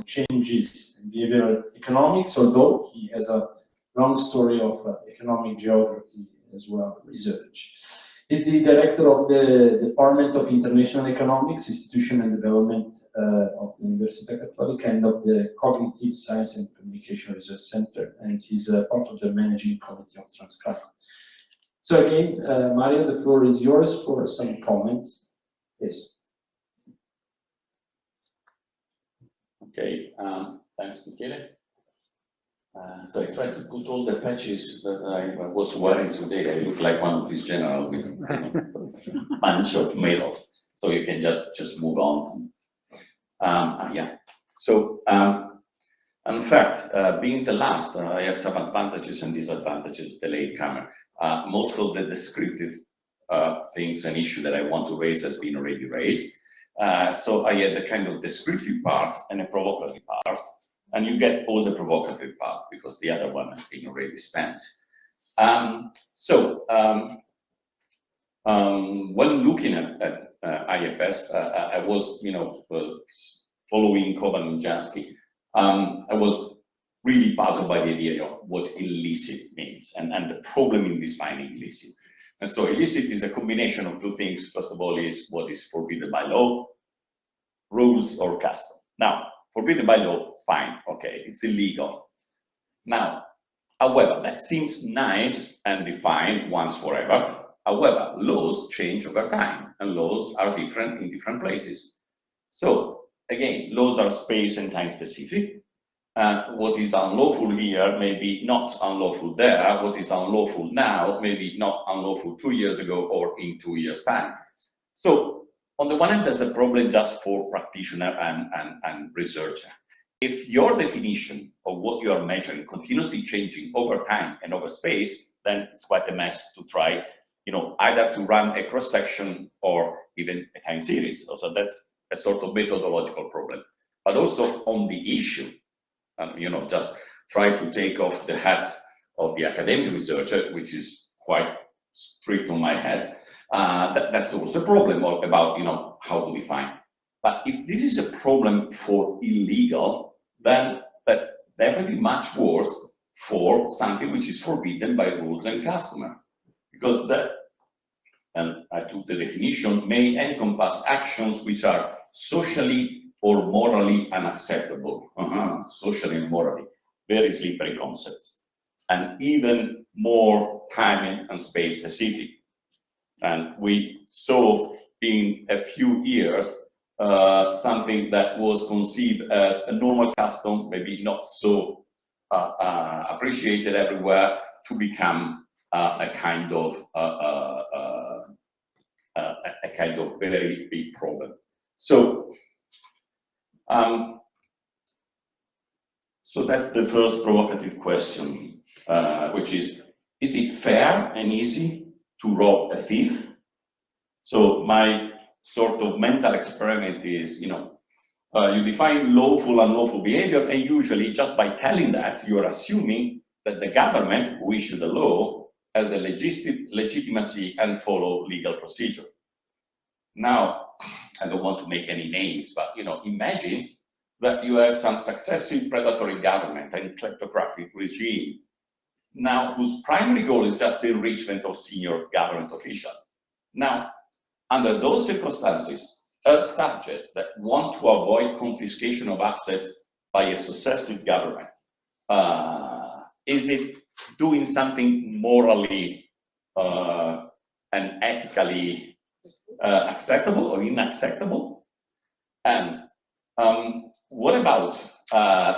[SPEAKER 2] changes in behavioral economics, although he has a long story of economic geography as well, research. He's the director of the Department of International Economics, Institution and Development of the Università Cattolica, and of the Cognitive Science and Communication Research Center, and he's part of the managing committee of Transcrime. So again, Mario, the floor is yours for some comments. Yes.
[SPEAKER 5] Okay, thanks, Michele. So I tried to put all the patches that I was wearing today. I look like one of these generals with a bunch of medals. So you can just move on. Yeah. So in fact, being the last, I have some advantages and disadvantages. The latecomer. Most of the descriptive things and issue that I want to raise has been already raised. So I had the kind of descriptive part and a provocative part. And you get all the provocative part because the other one has been already spent. When looking at IFS, I was, following Koban and Jansky. I was really puzzled by the idea of what illicit means and the problem in defining illicit. And so illicit is a combination of two things. First of all, is what is forbidden by law, rules or custom. Now, forbidden by law, fine, okay, it's illegal. Now, however, that seems nice and defined once forever. However, laws change over time, and laws are different in different places. So, again, laws are space and time specific. What is unlawful here may be not unlawful there. What is unlawful now may be not unlawful 2 years ago or in 2 years' time. So, on the one hand, there's a problem just for practitioner and researcher. If your definition of what you are measuring continuously changing over time and over space, then it's quite a mess to try, either to run a cross-section or even a time series. So that's a sort of methodological problem. But also on the issue, just try to take off the hat of the academic researcher, which is quite strict on my head. That's also a problem about, you know, how to define. But if this is a problem for illegal, then that's definitely much worse for something which is forbidden by rules and custom. Because that, and I took the definition, may encompass actions which are socially or morally unacceptable. Socially and morally, very slippery concepts. And even more time and space specific. And we saw in a few years something that was conceived as a normal custom, maybe not so appreciated everywhere, to become a kind of very big problem. So, so that's the first provocative question, which is it fair and easy to rob a thief? So my sort of mental experiment is, you know, you define lawful and unlawful behavior, and usually just by telling that, you're assuming that the government who issued the law has a legitimacy and follow legal procedure. Now, I don't want to make any names, but, you know, imagine that you have some successive predatory government and kleptocratic regime, now whose primary goal is just the enrichment of senior government officials. Now, under those circumstances, a subject that wants to avoid confiscation of assets by a successive government, is it doing something morally and ethically acceptable or unacceptable? And what about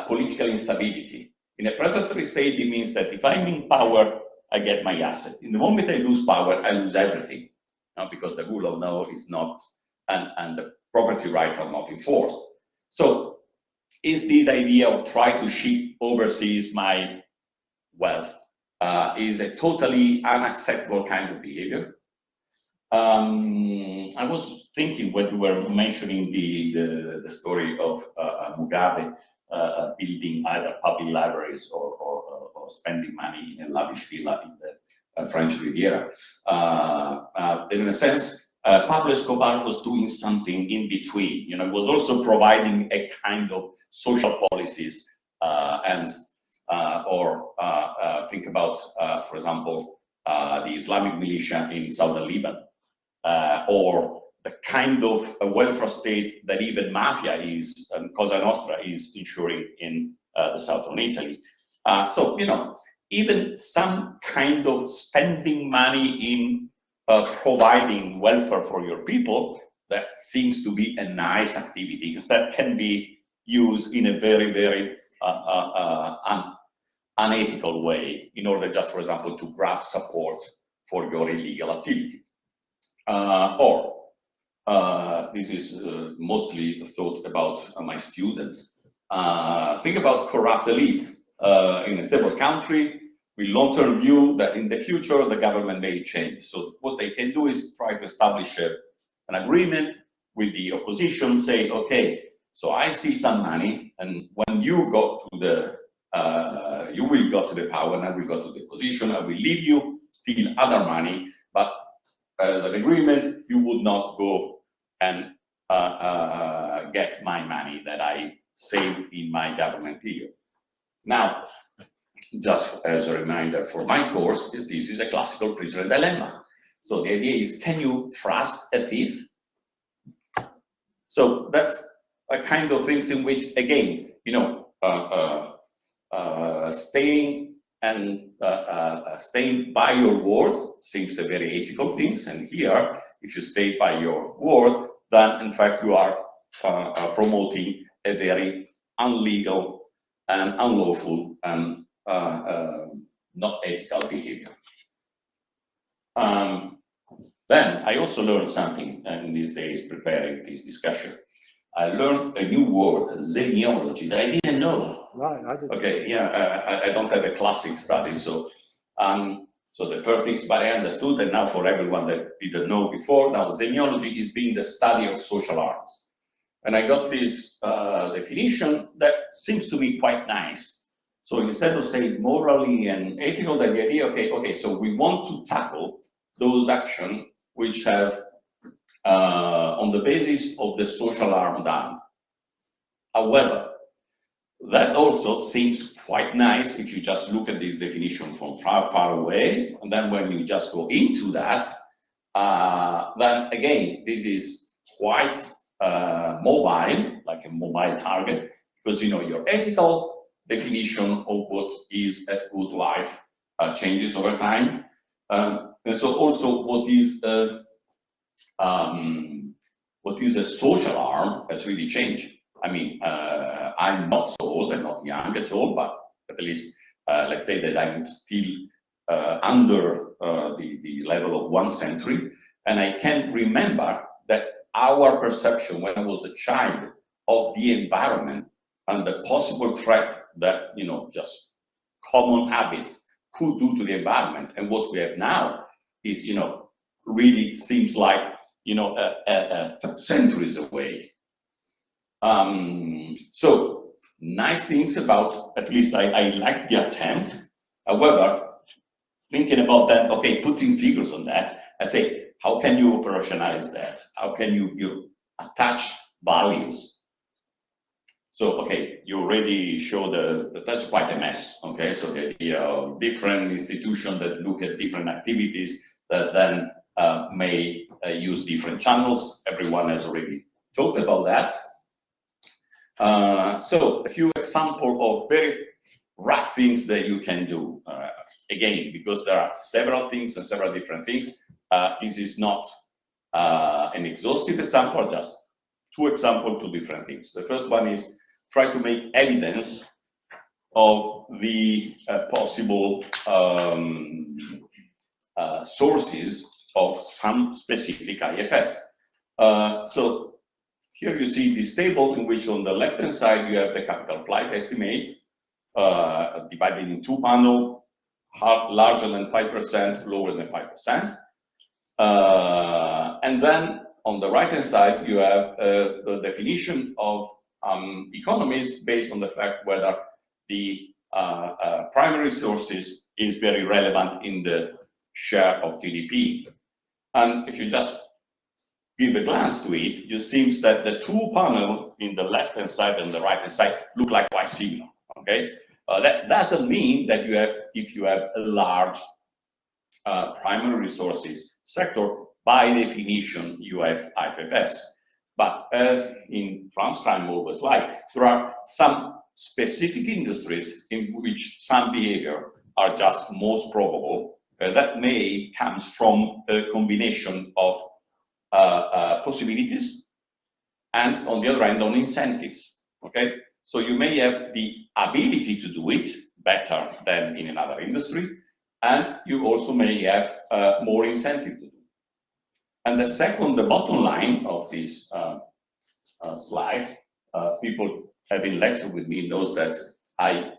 [SPEAKER 5] political instability? In a predatory state, it means that if I'm in power, I get my asset. In the moment I lose power, I lose everything. Because the rule of law is not, and the property rights are not enforced. So is this idea of try to ship overseas my wealth is a totally unacceptable kind of behavior? I was thinking when you were mentioning the story of Mugabe building either public libraries or spending money in a lavish villa in the French Riviera. In a sense, Pablo Escobar was doing something in between. You know, it was also providing a kind of social policies think about, for example, the Islamic militia in southern Lebanon, or the kind of a welfare state that even mafia is, Cosa Nostra is ensuring in the southern Italy. So, you know, even some kind of spending money in providing welfare for your people, that seems to be a nice activity, because that can be used in a very, very unethical way in order just, for example, to grab support for your illegal activity. This is mostly thought about my students. Think about corrupt elites in a stable country with long-term view that in the future the government may change. So what they can do is try to establish an agreement with the opposition, say, okay, so I steal some money, and when you got to the, you will go to the power, and I will go to the opposition, I will leave you, steal other money, but as an agreement, you would not go and get my money that I saved in my government period. Now, just as a reminder for my course, this is a classical prisoner dilemma. So the idea is, can you trust a thief? So that's a kind of things in which, again, you know, staying by your word seems a very ethical thing. And here, if you stay by your word, then in fact you are promoting a very unlegal and unlawful and not ethical behavior. Then I also learned something in these days preparing this discussion. I learned a new word, semiology, that I didn't know.
[SPEAKER 3] Right, I didn't.
[SPEAKER 5] Okay, yeah, I don't have a classic study, so so the first things, but I understood, and now for everyone that didn't know before, now semiology is being the study of social arts. And I got this definition that seems to me quite nice. So instead of saying morally and ethical, the idea, okay, so we want to tackle those actions which have, on the basis of the social harm done. However, that also seems quite nice if you just look at this definition from far away, and then when you just go into that, then again, this is quite mobile, like a mobile target, because your ethical definition of what is a good life changes over time, and so also what is a social harm has really changed. I mean, I'm not so old, I'm not young at all, but at least let's say that I'm still under the level of 1 century, and I can remember that our perception when I was a child of the environment and the possible threat that just common habits could do to the environment, and what we have now is really seems like centuries away. So nice things about, at least I like the attempt. However, thinking about that, okay, putting figures on that, I say, how can you operationalize that? How can you attach values? So, okay, you already showed that that's quite a mess, okay? So the different institutions that look at different activities that then may use different channels. Everyone has already talked about that. So a few examples of very rough things that you can do. Again, because there are several things and several different things, this is not an exhaustive example, just 2 examples, 2 different things. The first one is try to make evidence of the possible sources of some specific IFS. So here you see this table in which on the left-hand side you have the capital flight estimates divided in 2 panels, larger than 5%, lower than 5%. And then on the right-hand side you have the definition of economies based on the fact whether the primary sources is very relevant in the share of GDP. And if you just give a glance to it, it seems that the 2 panels in the left-hand side and the right-hand side look like quite similar. Okay, that doesn't mean that if you have a large primary resources sector, by definition you have IFS. But as in Transcrime always like, there are some specific industries in which some behavior are just most probable. That may comes from a combination of possibilities and on the other hand on incentives. Okay, so you may have the ability to do it better than in another industry, and you also may have more incentive to do. And the bottom line of this slide, people having lectured with me knows that I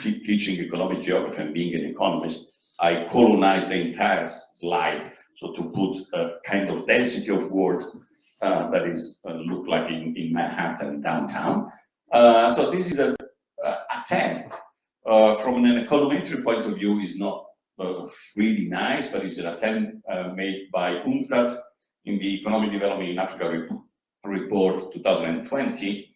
[SPEAKER 5] teaching economic geography and being an economist, I colonized the entire slide, so to put a kind of density of word that is look like in Manhattan downtown. So this is an attempt from an econometric point of view is not really nice, but it's an attempt made by Untitled in the Economic Development in Africa report 2020,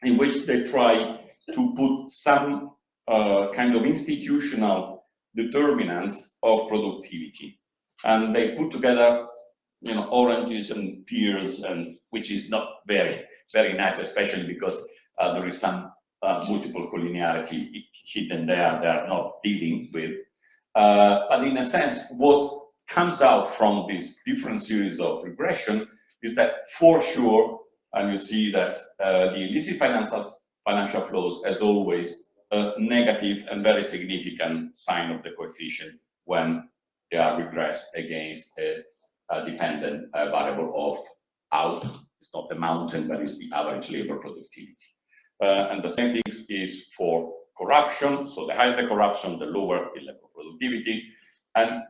[SPEAKER 5] in which they try to put some kind of institutional determinants of productivity, and they put together, oranges and pears, and which is not very nice, especially because there is some multiple collinearity hidden there. They are not dealing with, but in a sense, what comes out from this different series of regression is that for sure, and you see that the illicit financial flows as always a negative and very significant sign of the coefficient when they are regressed against a dependent variable of output. It's not the mountain, but it's the average labor productivity. And the same thing is for corruption. So the higher the corruption, the lower the level of productivity. And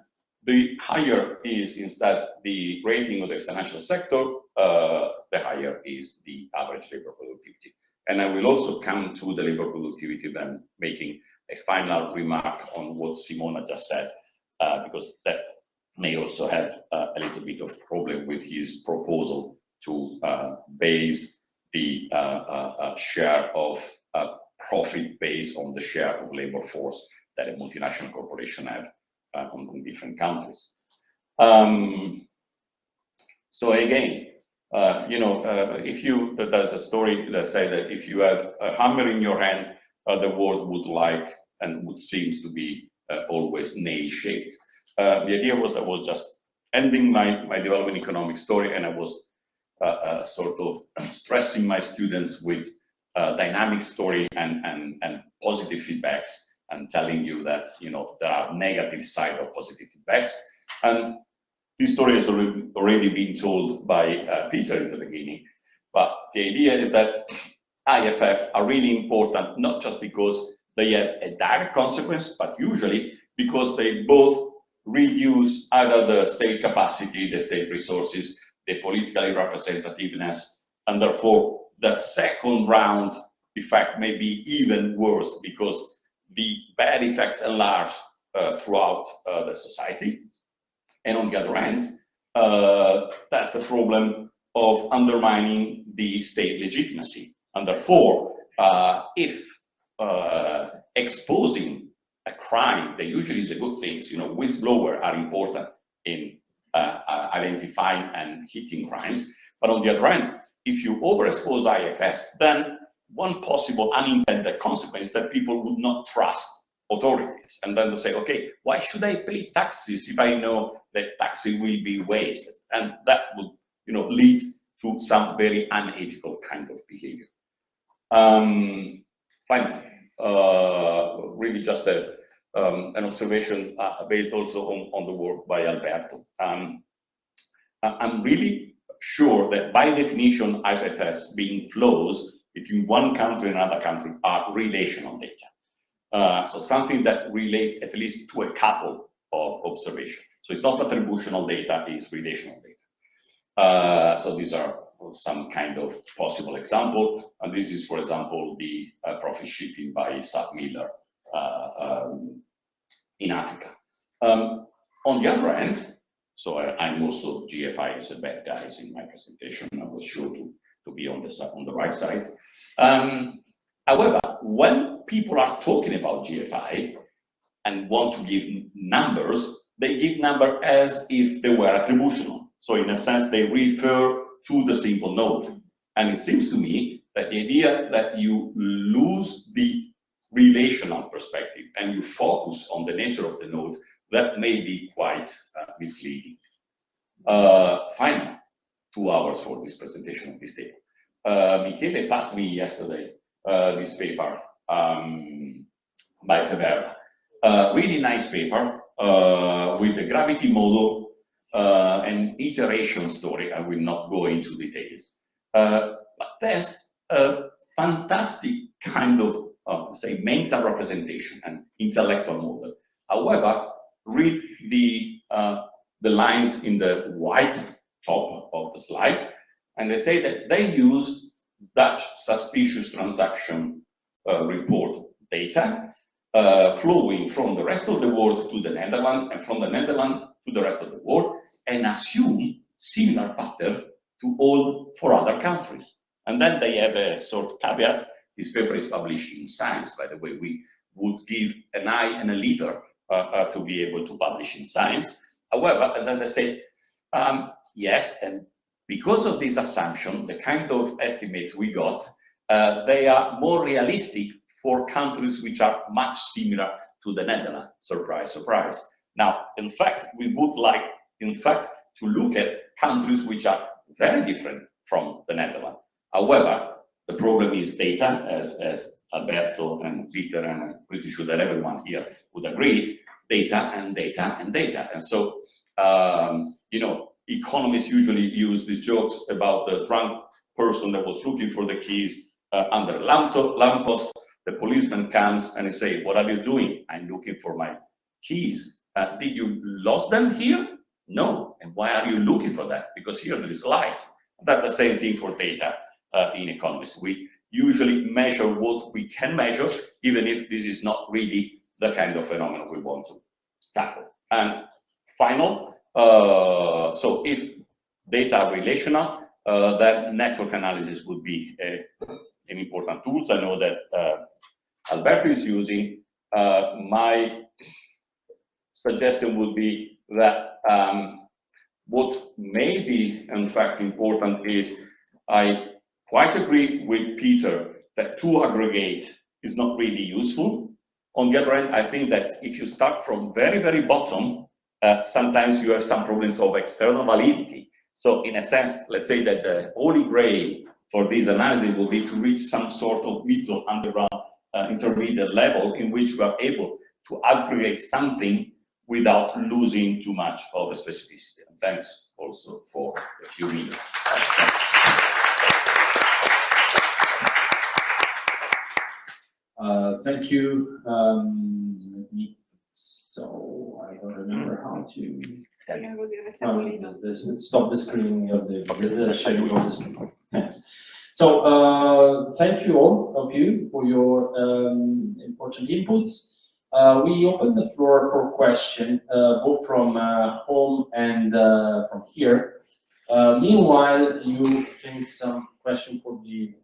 [SPEAKER 5] the higher is instead the rating of the financial sector, the higher is the average labor productivity. And I will also come to the labor productivity then, making a final remark on what Simona just said, because that may also have a little bit of problem with his proposal to base the share of profit based on the share of labor force that a multinational corporation have in different countries. So again, if you, there's a story that says that if you have a hammer in your hand, the world would like and would seems to be always nail-shaped. The idea was I was just ending my development economics story, and I was sort of stressing my students with dynamic story and positive feedbacks, and telling you that there are negative side of positive feedbacks. And this story has already been told by Peter in the beginning, but the idea is that IFF are really important, not just because they have a direct consequence, but usually because they both reduce either the state capacity, the state resources, the political representativeness, and therefore the second round effect may be even worse because the bad effects enlarge throughout the society. And on the other hand, that's a problem of undermining the state legitimacy. And therefore, if exposing a crime that usually is a good thing, whistleblowers are important in identifying and hitting crimes. But on the other hand, if you overexpose IFS, then one possible unintended consequence is that people would not trust authorities, and then they say, okay, why should I pay taxes if I know that taxes will be wasted? And that would, lead to some very unethical kind of behavior. Finally, really just an observation based also on the work by Alberto. I'm really sure that by definition, IFS being flows between one country and another country are relational data. So something that relates at least to a couple of observations. So it's not attributional data, it's relational data. So these are some kind of possible example. And this is, for example, the profit shipping by Sub Miller in Africa. On the other hand, so I'm also GFI as a bad guys in my presentation. I was sure to be on the right side. However, when people are talking about GFI and want to give numbers, they give numbers as if they were attributional. So in a sense, they refer to the simple node. And it seems to me that the idea that you lose the relational perspective and you focus on the nature of the node, that may be quite misleading. Finally, 2 hours for this presentation of this table. Michele passed me yesterday this paper by BERETTA. Really nice paper with the gravity model and iteration story. I will not go into details. But there's a fantastic kind of, say, mental representation and intellectual model. However, read the lines in the white top of the slide, and they say that they use Dutch suspicious transaction report data flowing from the rest of the world to the Netherlands and from the Netherlands to the rest of the world, and assume similar pattern to all 4 other countries. And then they have a sort of caveat. This paper is published in Science, by the way. We would give an eye and a liver to be able to publish in Science. However, and then they say, yes, and because of this assumption, the kind of estimates we got, they are more realistic for countries which are much similar to the Netherlands. Surprise, surprise. Now, in fact, we would like, in fact, to look at countries which are very different from the Netherlands. However, the problem is data, as Alberto and Peter, and I'm pretty sure that everyone here would agree, data and data and data. And so, economists usually use these jokes about the drunk person that was looking for the keys under a lamppost. The policeman comes and he says, "What are you doing?" "I'm looking for my keys." "Did you lose them here?" "No." "And why are you looking for that?" "Because here there is light." That's the same thing for data in economics. We usually measure what we can measure, even if this is not really the kind of phenomenon we want to tackle. And final, So if data are relational, then network analysis would be an important tool. I know that Alberto is using. My suggestion would be that what may be in fact important is, I quite agree with Peter that to aggregate is not really useful. On the other hand, I think that if you start from very, very bottom, sometimes you have some problems of external validity. So in a sense, let's say that the holy grail for this analysis will be to reach some sort of middle underground intermediate level in which we are able to aggregate something without losing too much of the specificity. And thanks also for a few minutes.
[SPEAKER 2] Thank you. So I don't remember how to stop the screening of the sharing of the screen. Thanks. So thank you all of you for your important inputs. We open the floor for questions, both from home and from here. Meanwhile, you think some question for the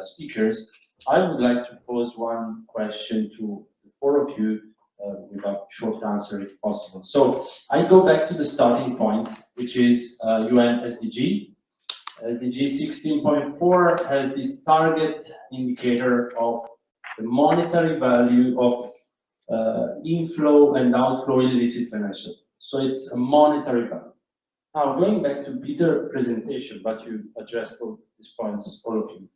[SPEAKER 2] speakers. I would like to pose one question to the four of you with a short answer if possible. So I go back to the starting point, which is UN SDG. SDG 16.4 has this target indicator of the monetary value of inflow and outflow illicit financial. So it's a monetary value. Now going back to Peter's presentation, but you addressed all these points, all of you.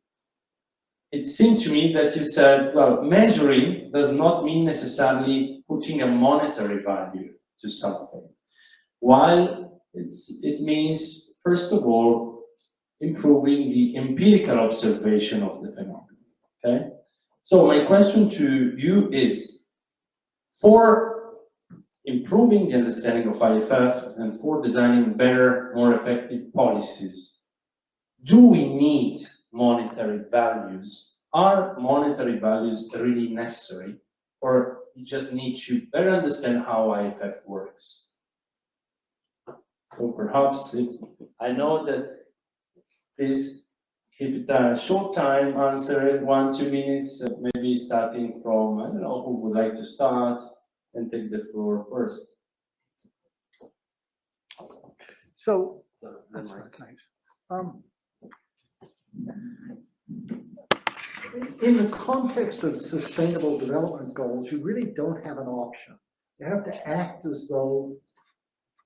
[SPEAKER 2] It seemed to me that you said, well, measuring does not mean necessarily putting a monetary value to something, while it means, first of all, improving the empirical observation of the phenomenon. Okay? So my question to you is, for improving the understanding of IFF and for designing better, more effective policies, do we need monetary values? Are monetary values really necessary, or you just need to better understand how IFF works? So perhaps I know that please keep it a short time, answer it 1-2 minutes, maybe starting from, I don't know, who would like to start and take the floor first.
[SPEAKER 3] So, in the context of sustainable development goals, you really don't have an option. You have to act as though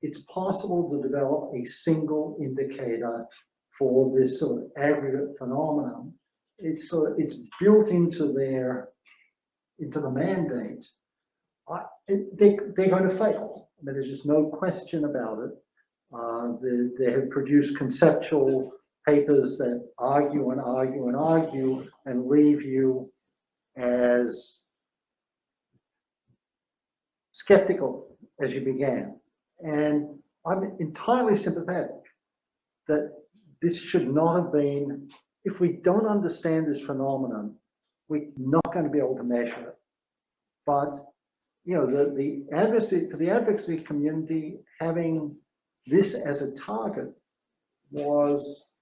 [SPEAKER 3] it's possible to develop a single indicator for this sort of aggregate phenomenon. It's built into the mandate. They're going to fail. I mean, there's just no question about it. They have produced conceptual papers that argue and argue and argue and leave you as skeptical as you began. And I'm entirely sympathetic that this should not have been, if we don't understand this phenomenon, we're not going to be able to measure it. But, you know, the advocacy community, having this as a target was,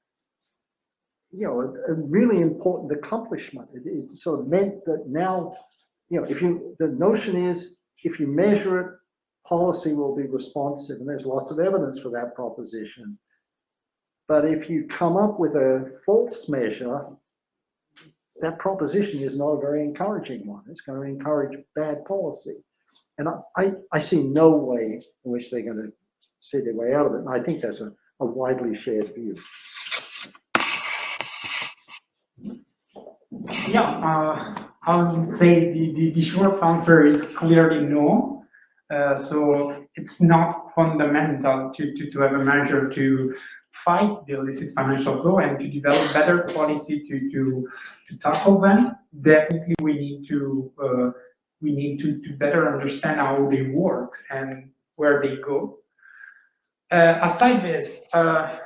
[SPEAKER 3] you know, a really important accomplishment. It sort of meant that now, you know, the notion is, if you measure it, policy will be responsive, and there's lots of evidence for that proposition. But if you come up with a false measure, that proposition is not a very encouraging one. It's going to encourage bad policy. And I see no way in which they're going to see their way out of it. And I think that's a widely shared view.
[SPEAKER 4] Yeah, I would say the short answer is clearly no. So it's not fundamental to have a measure to fight the illicit financial flow and to develop better policy to tackle them. Definitely, we need to better understand how they work and where they go. Aside this, I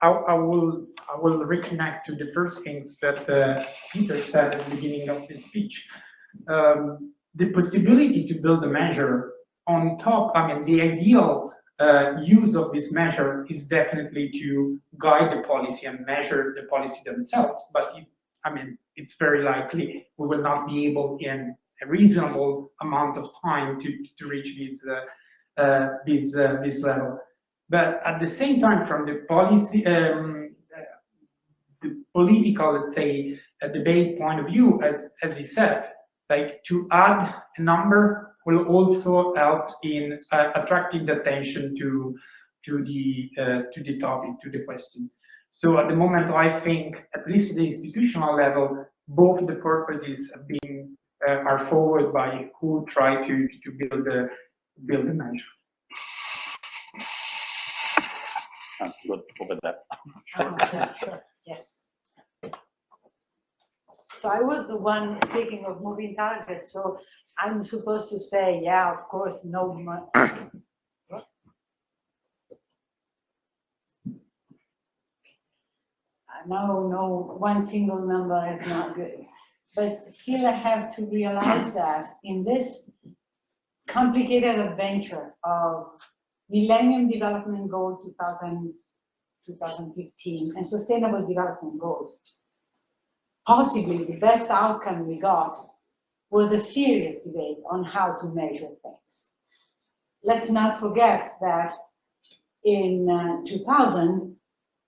[SPEAKER 4] will reconnect to the first things that Peter said at the beginning of his speech. The possibility to build a measure on top, I mean, the ideal use of this measure is definitely to guide the policy and measure the policy themselves. But it's very likely we will not be able in a reasonable amount of time to reach this level. But at the same time, from the policy, the political, let's say, debate point of view, as he said, like to add a number will also help in attracting the attention to the topic, to the question. So at the moment, I think, at least at the institutional level, both the purposes are forward by who try to build the measure.
[SPEAKER 5] Good over that.
[SPEAKER 1] Sure. Yes. So I was the one speaking of moving targets, so I'm supposed to say, yeah, of course, no. No, one single number is not good. But still, I have to realize that in this complicated adventure of Millennium Development Goal 2015 and Sustainable Development Goals, possibly the best outcome we got was a serious debate on how to measure things. Let's not forget that in 2000,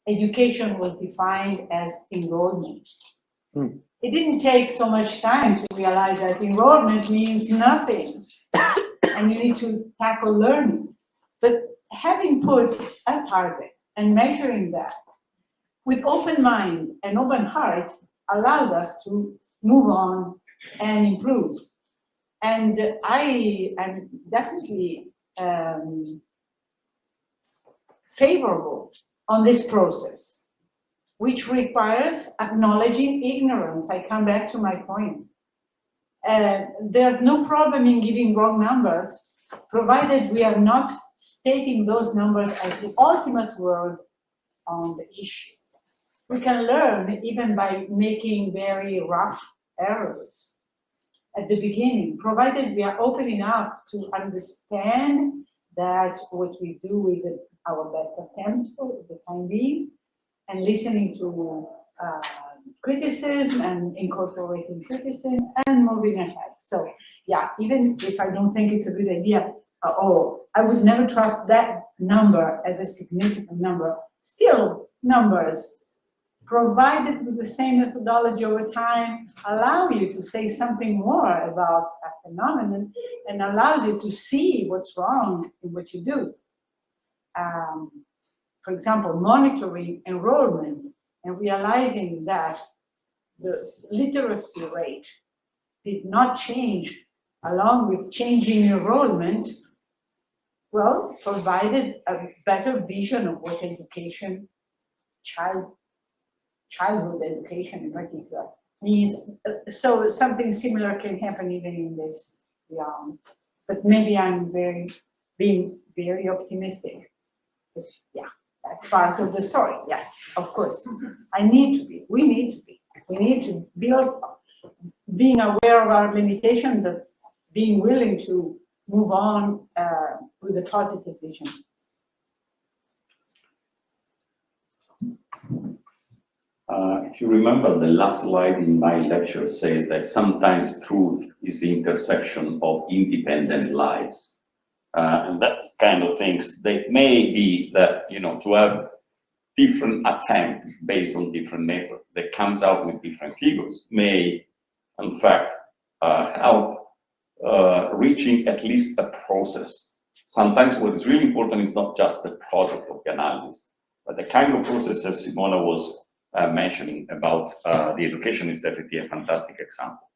[SPEAKER 1] education was defined as enrollment. It didn't take so much time to realize that enrollment means nothing, and you need to tackle learning. But having put a target and measuring that with open mind and open heart allowed us to move on and improve. And I am definitely favorable on this process, which requires acknowledging ignorance. I come back to my point. There's no problem in giving wrong numbers, provided we are not stating those numbers as the ultimate word on the issue. We can learn even by making very rough errors at the beginning, provided we are open enough to understand that what we do is our best attempt for the time being, and listening to criticism and incorporating criticism and moving ahead. So yeah, even if I don't think it's a good idea, I would never trust that number as a significant number. Still, numbers provided with the same methodology over time allow you to say something more about a phenomenon and allows you to see what's wrong in what you do. For example, monitoring enrollment and realizing that the literacy rate did not change along with changing enrollment, well, provided a better vision of what education, childhood education in particular, means. So something similar can happen even in this realm. But maybe I'm being very optimistic. But yeah, that's part of the story. Yes, of course. We need to be. We need to build, being aware of our limitation, but being willing to move on with a positive vision.
[SPEAKER 5] If you remember, the last slide in my lecture says that sometimes truth is the intersection of independent lives. And that kind of things, they may be that, to have different attempt based on different methods that comes out with different figures may, in fact, help reaching at least a process. Sometimes what is really important is not just the product of the analysis, but the kind of process as Simona was mentioning about the education is definitely a fantastic example.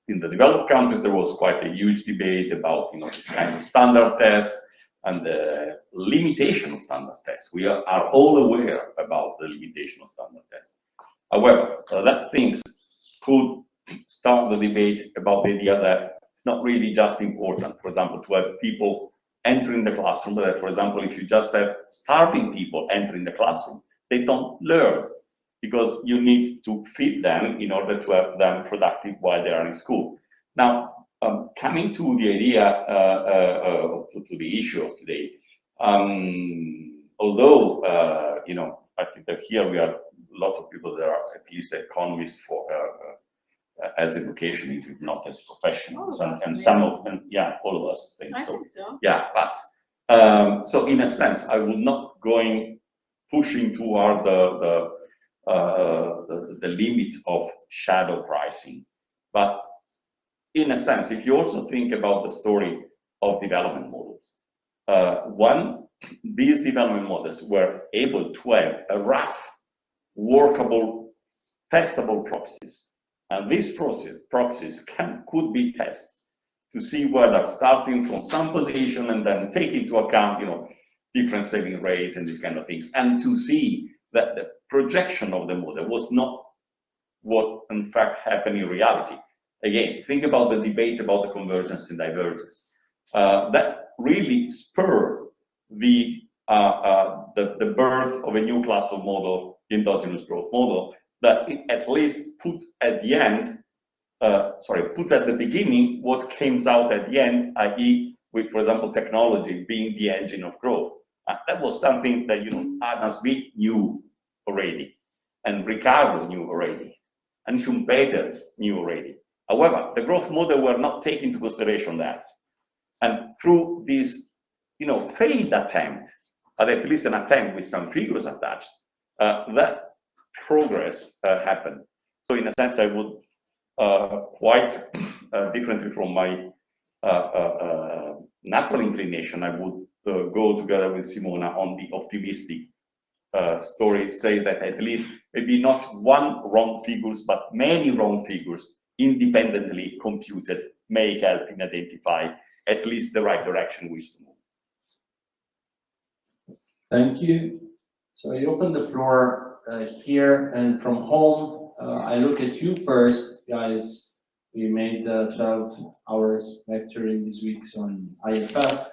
[SPEAKER 5] In the developed countries, there was quite a huge debate about this kind of standard test and the limitation of standard tests. We are all aware about the limitation of standard tests. However, that things could start the debate about the idea that it's not really just important, for example, to have people entering the classroom, but that, for example, if you just have starving people entering the classroom, they don't learn, because you need to feed them in order to have them productive while they are in school. Now, coming to the idea, to the issue of today, although, you know, I think that here we are lots of people that are at least economists for as education, if not as professionals, and some of them, yeah, all of us think so.
[SPEAKER 6] Think so.
[SPEAKER 5] Yeah, but so in a sense, I would not going pushing toward the limit of shadow pricing, but in a sense, if you also think about the story of development models, one, these development models were able to have a rough, workable, testable proxies. And these proxies could be tested to see whether starting from some position and then take into account, you know, different saving rates and these kind of things, and to see that the projection of the model was not what in fact happened in reality. Again, think about the debate about the convergence and divergence. That really spurred the birth of a new class of model, the endogenous growth model, that it at least put at the end, put at the beginning what comes out at the end, i.e., with, for example, technology being the engine of growth. That was something that, you know, Adam Smith knew already, and Ricardo knew already, and Schumpeter knew already. However, the growth model were not taking into consideration that. And through this, you know, failed attempt, but at least an attempt with some figures attached, that progress happened. So in a sense, I would quite differently from my natural inclination, I would go together with Simona on the optimistic story, say that at least maybe not one wrong figures, but many wrong figures independently computed may help in identify at least the right direction which to move.
[SPEAKER 2] Thank you. So I open the floor here, and from home, I look at you first, guys. We made 12 hours lecturing this week on IFF.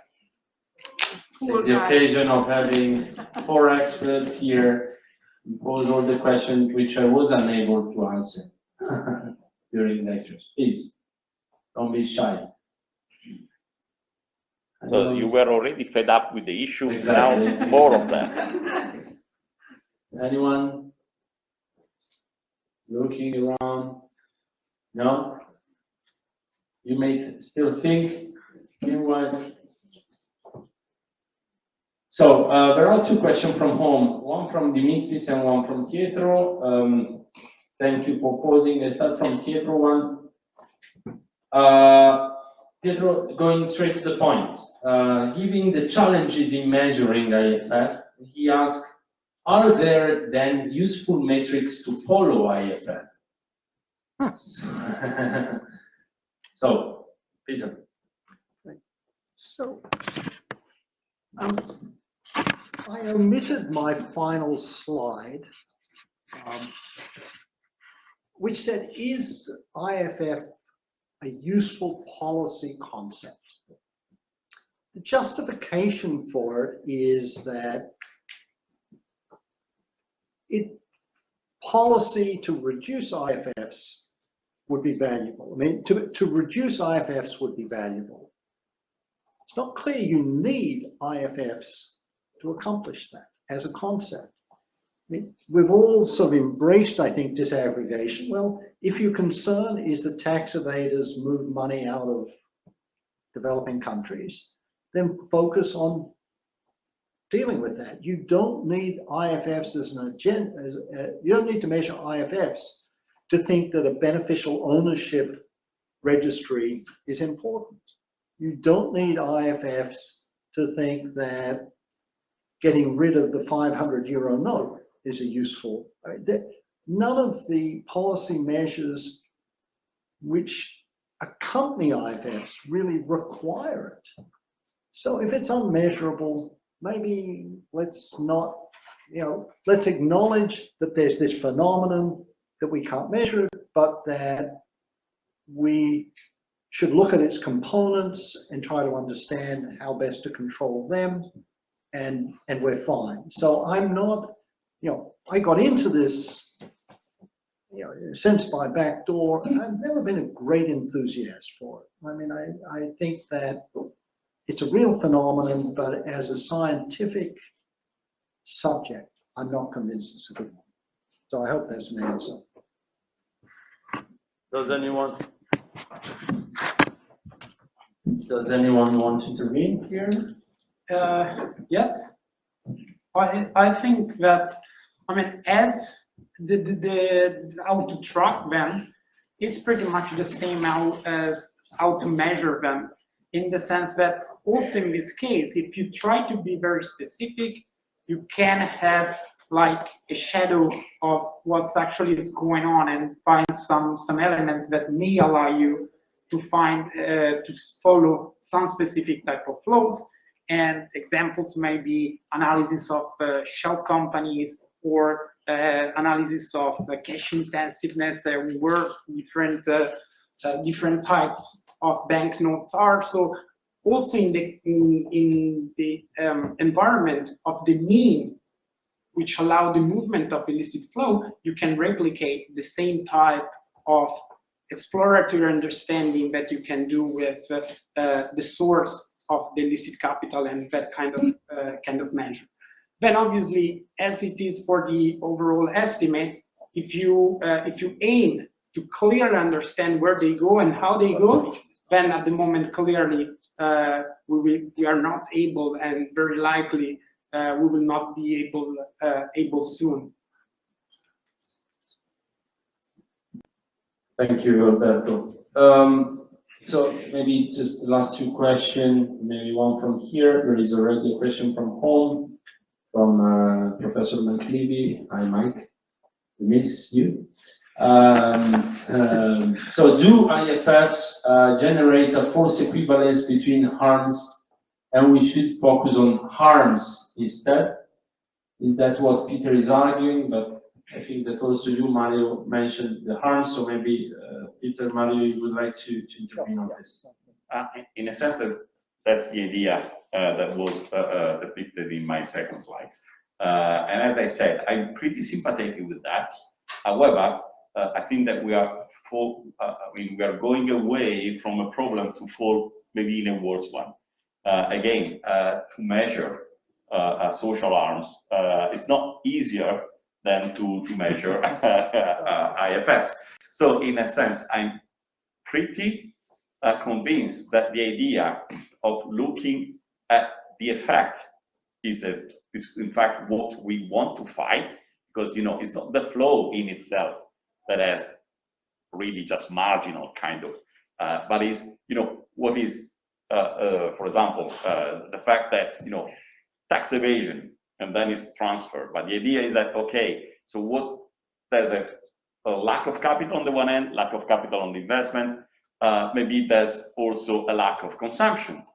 [SPEAKER 2] Take the occasion of having 4 experts here pose all the questions which I was unable to answer during lectures. Please, don't be shy.
[SPEAKER 5] So you were already fed up with the issue,
[SPEAKER 2] exactly.
[SPEAKER 5] Now more of that.
[SPEAKER 2] Anyone looking around? No? You may still think. Meanwhile, so there are 2 questions from home, one from Dimitris and one from Pietro. Thank you for posing. I start from Pietro one. Pietro, going straight to the point. Given the challenges in measuring IFF, he asked, are there then useful metrics to follow IFF? So, Peter.
[SPEAKER 3] So, I omitted my final slide, which said, is IFF a useful policy concept? The justification for it is that policy to reduce IFFs would be valuable. I mean, to reduce IFFs would be valuable. It's not clear you need IFFs to accomplish that as a concept. I mean, we've all sort of embraced, I think, disaggregation. Well, if your concern is that tax evaders move money out of developing countries, then focus on dealing with that. You don't need IFFs as an agenda. You don't need to measure IFFs to think that a beneficial ownership registry is important. You don't need IFFs to think that getting rid of the 500 euro note is a useful. None of the policy measures which accompany IFFs really require it. So if it's unmeasurable, maybe let's not, let's acknowledge that there's this phenomenon that we can't measure, but that we should look at its components and try to understand how best to control them, and we're fine. So I'm not, I got into this, sense by backdoor. I've never been a great enthusiast for it. I mean, I think that it's a real phenomenon, but as a scientific subject, I'm not convinced it's a good one. So I hope that's an answer.
[SPEAKER 2] Does anyone want to intervene here?
[SPEAKER 4] Yes, I think that, I mean, as the how to track them is pretty much the same as how to measure them, in the sense that also in this case, if you try to be very specific, you can have like a shadow of what's actually is going on and find some elements that may allow you to find, to follow some specific type of flows. And examples may be analysis of shell companies or analysis of cash intensiveness, where different types of banknotes are. So also in the environment of the mean, which allow the movement of illicit flow, you can replicate the same type of exploratory understanding that you can do with the source of the illicit capital and that kind of measure. Then obviously, as it is for the overall estimates, if you aim to clearly understand where they go and how they go, then at the moment clearly we are not able, and very likely we will not be able soon.
[SPEAKER 2] Thank you, Alberto. So maybe just the last two questions, maybe one from here. There is already a question from home, from Professor McLeavy. Hi, Mike. We miss you. So do IFFs generate a false equivalence between harms, and we should focus on harms instead? Is that what Peter is arguing? But I think that also you, Mario, mentioned the harms, so maybe Peter, Mario, you would like to intervene on this.
[SPEAKER 5] In a sense, that's the idea that was depicted in my second slide. And as I said, I'm pretty sympathetic with that. However, I think that we are we are going away from a problem to fall maybe in a worse one. Again, to measure social harms is not easier than to measure IFFs. So in a sense, I'm pretty convinced that the idea of looking at the effect is in fact what we want to fight, because it's not the flow in itself that has really just marginal kind of, but is what is for example the fact that tax evasion and then it's transferred. But the idea is that, okay, so what, there's a lack of capital on the one end, lack of capital on the investment, maybe there's also a lack of consumption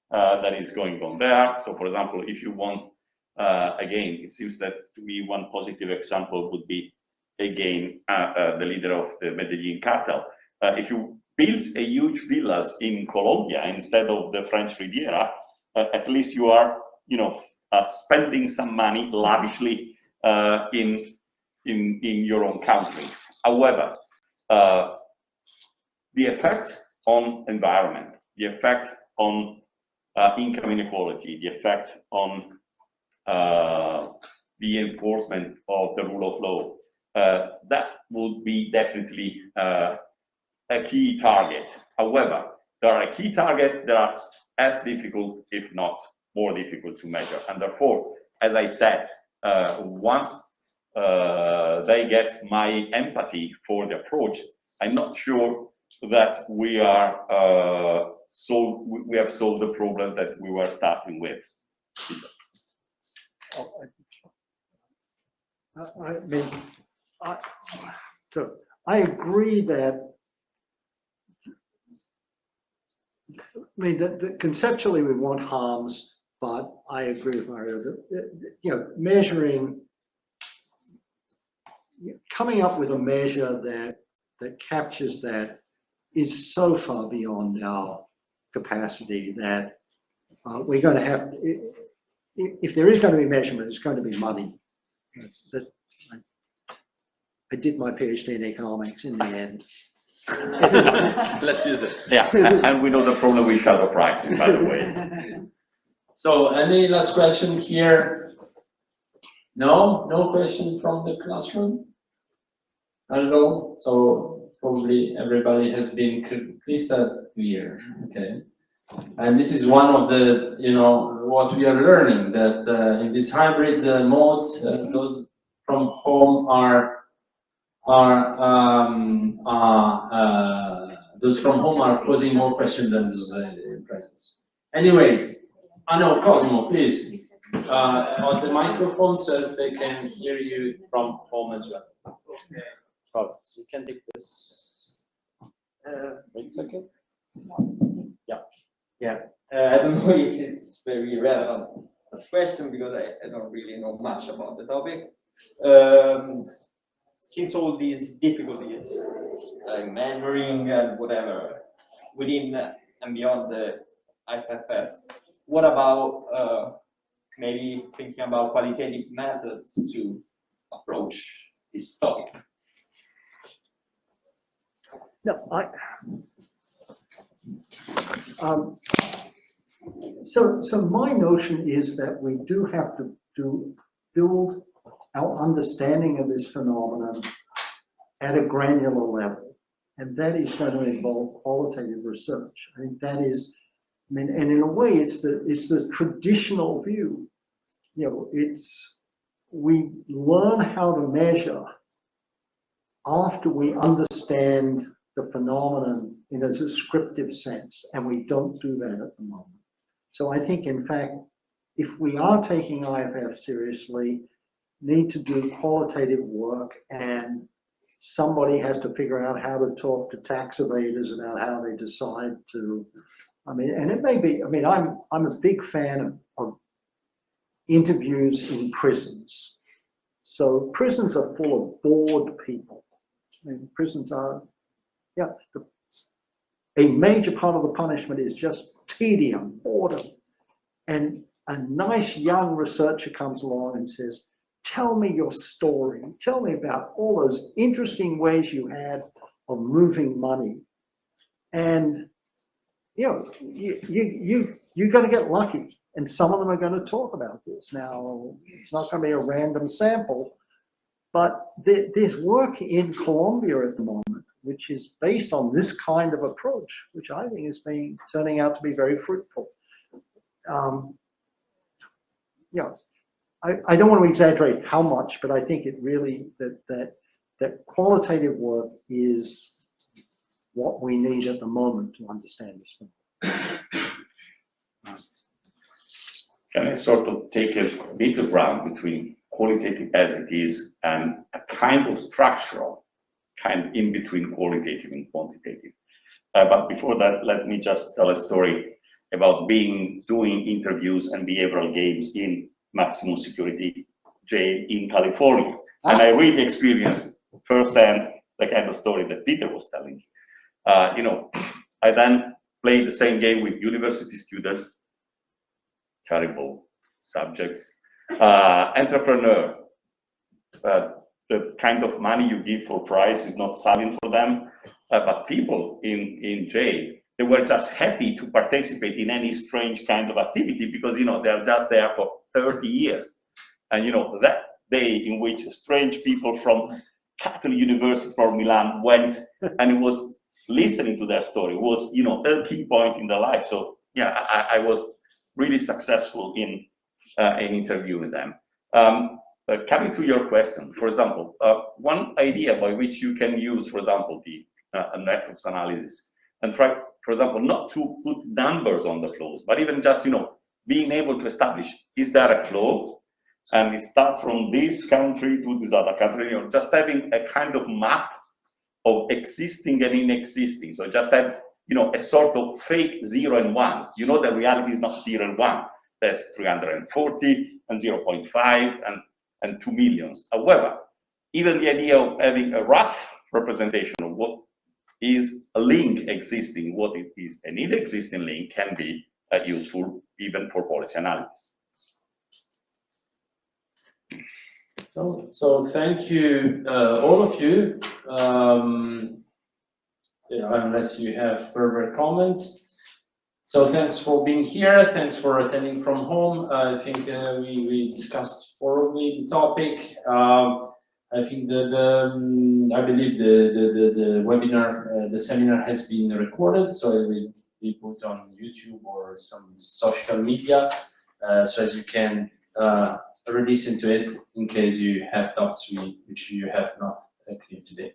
[SPEAKER 5] that is going on there. So for example, if you want, again, it seems that to me one positive example would be, again, the leader of the Medellin cartel. If you build a huge villas in Colombia instead of the French Riviera, at least you are, spending some money lavishly in your own country. However, the effect on environment, the effect on income inequality, the effect on the enforcement of the rule of law, that would be definitely a key target. However, there are a key target that are as difficult, if not more difficult to measure. And therefore, as I said, once they get my empathy for the approach, I'm not sure that we are we have solved the problem that we were starting with.
[SPEAKER 3] I agree that. That conceptually we want harms, but I agree with Mario that measuring, coming up with a measure that captures that is so far beyond our capacity that we're going to have, if there is going to be measurement, it's going to be money. I did my PhD in economics in the end.
[SPEAKER 6] Let's use it.
[SPEAKER 5] Yeah, and we know the problem with shadow pricing, by the way.
[SPEAKER 2] So, any last question here? No? No question from the classroom? I don't know. So, probably everybody has been crystal clear. Okay. And this is one of the, what we are learning, that in this hybrid mode, those from home those from home are causing more questions than those in presence. Anyway, I know, Cosimo, please, on the microphone so as they can hear you from home as well. Okay. Oh, you can take this. Wait a second. Yeah.
[SPEAKER 7] Yeah, I don't know if it's very relevant as question because I don't really know much about the topic. Since all these difficulties, like measuring and whatever, within and beyond the IFFS, what about maybe thinking about qualitative methods to approach this topic?
[SPEAKER 3] No, so my notion is that we do have to build our understanding of this phenomenon at a granular level, and that is going to involve qualitative research. I think that is, and in a way, it's the traditional view. We learn how to measure after we understand the phenomenon in a descriptive sense, and we don't do that at the moment. So I think, in fact, if we are taking IFF seriously, need to do qualitative work, and somebody has to figure out how to talk to tax evaders about how they decide to, and it may be, I'm a big fan of interviews in prisons. So prisons are full of bored people. Prisons are, a major part of the punishment is just tedium, boredom. And a nice young researcher comes along and says, tell me your story. Tell me about all those interesting ways you had of moving money. And, you're going to get lucky. And some of them are going to talk about this. Now, it's not going to be a random sample, but there's work in Colombia at the moment, which is based on this kind of approach, which I think is turning out to be very fruitful. I don't want to exaggerate how much, but I think it really, that qualitative work is what we need at the moment to understand this phenomenon.
[SPEAKER 5] Can I sort of take a middle ground between qualitative as it is and a kind of structural, kind in between qualitative and quantitative? But before that, let me just tell a story about doing interviews and behavioral games in maximum security jail in California. And I really experienced firsthand the kind of story that Peter was telling. I then played the same game with university students, terrible subjects, entrepreneur. The kind of money you give for prize is not selling for them, but people in jail, they were just happy to participate in any strange kind of activity because, they're just there for 30 years. And, that day in which strange people from Cattolica University from Milan went and was listening to their story was, a key point in their life. So, yeah, I was really successful in interviewing them. Coming to your question, for example, one idea by which you can use, for example, the networks analysis and try, for example, not to put numbers on the flows, but even just, being able to establish, is there a flow? And it starts from this country to this other country, just having a kind of map of existing and inexisting. So just have, a sort of fake 0 and 1. The reality is not 0 and 1. There's 340 and 0.5 and 2 millions. However, even the idea of having a rough representation of what is a link existing, what it is an inexisting link, can be useful even for policy analysis.
[SPEAKER 2] So thank you, all of you. Unless you have further comments. So thanks for being here. Thanks for attending from home. I think we discussed thoroughly the topic. I think I believe the webinar, the seminar has been recorded, so it will be put on YouTube or some social media, so as you can re-listen to it in case you have doubts which you have not cleared today.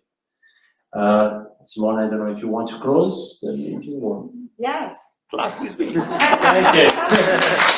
[SPEAKER 2] Simona, I don't know if you want to close the meeting or?
[SPEAKER 1] Yes.
[SPEAKER 5] Class this week.
[SPEAKER 2] Thank you.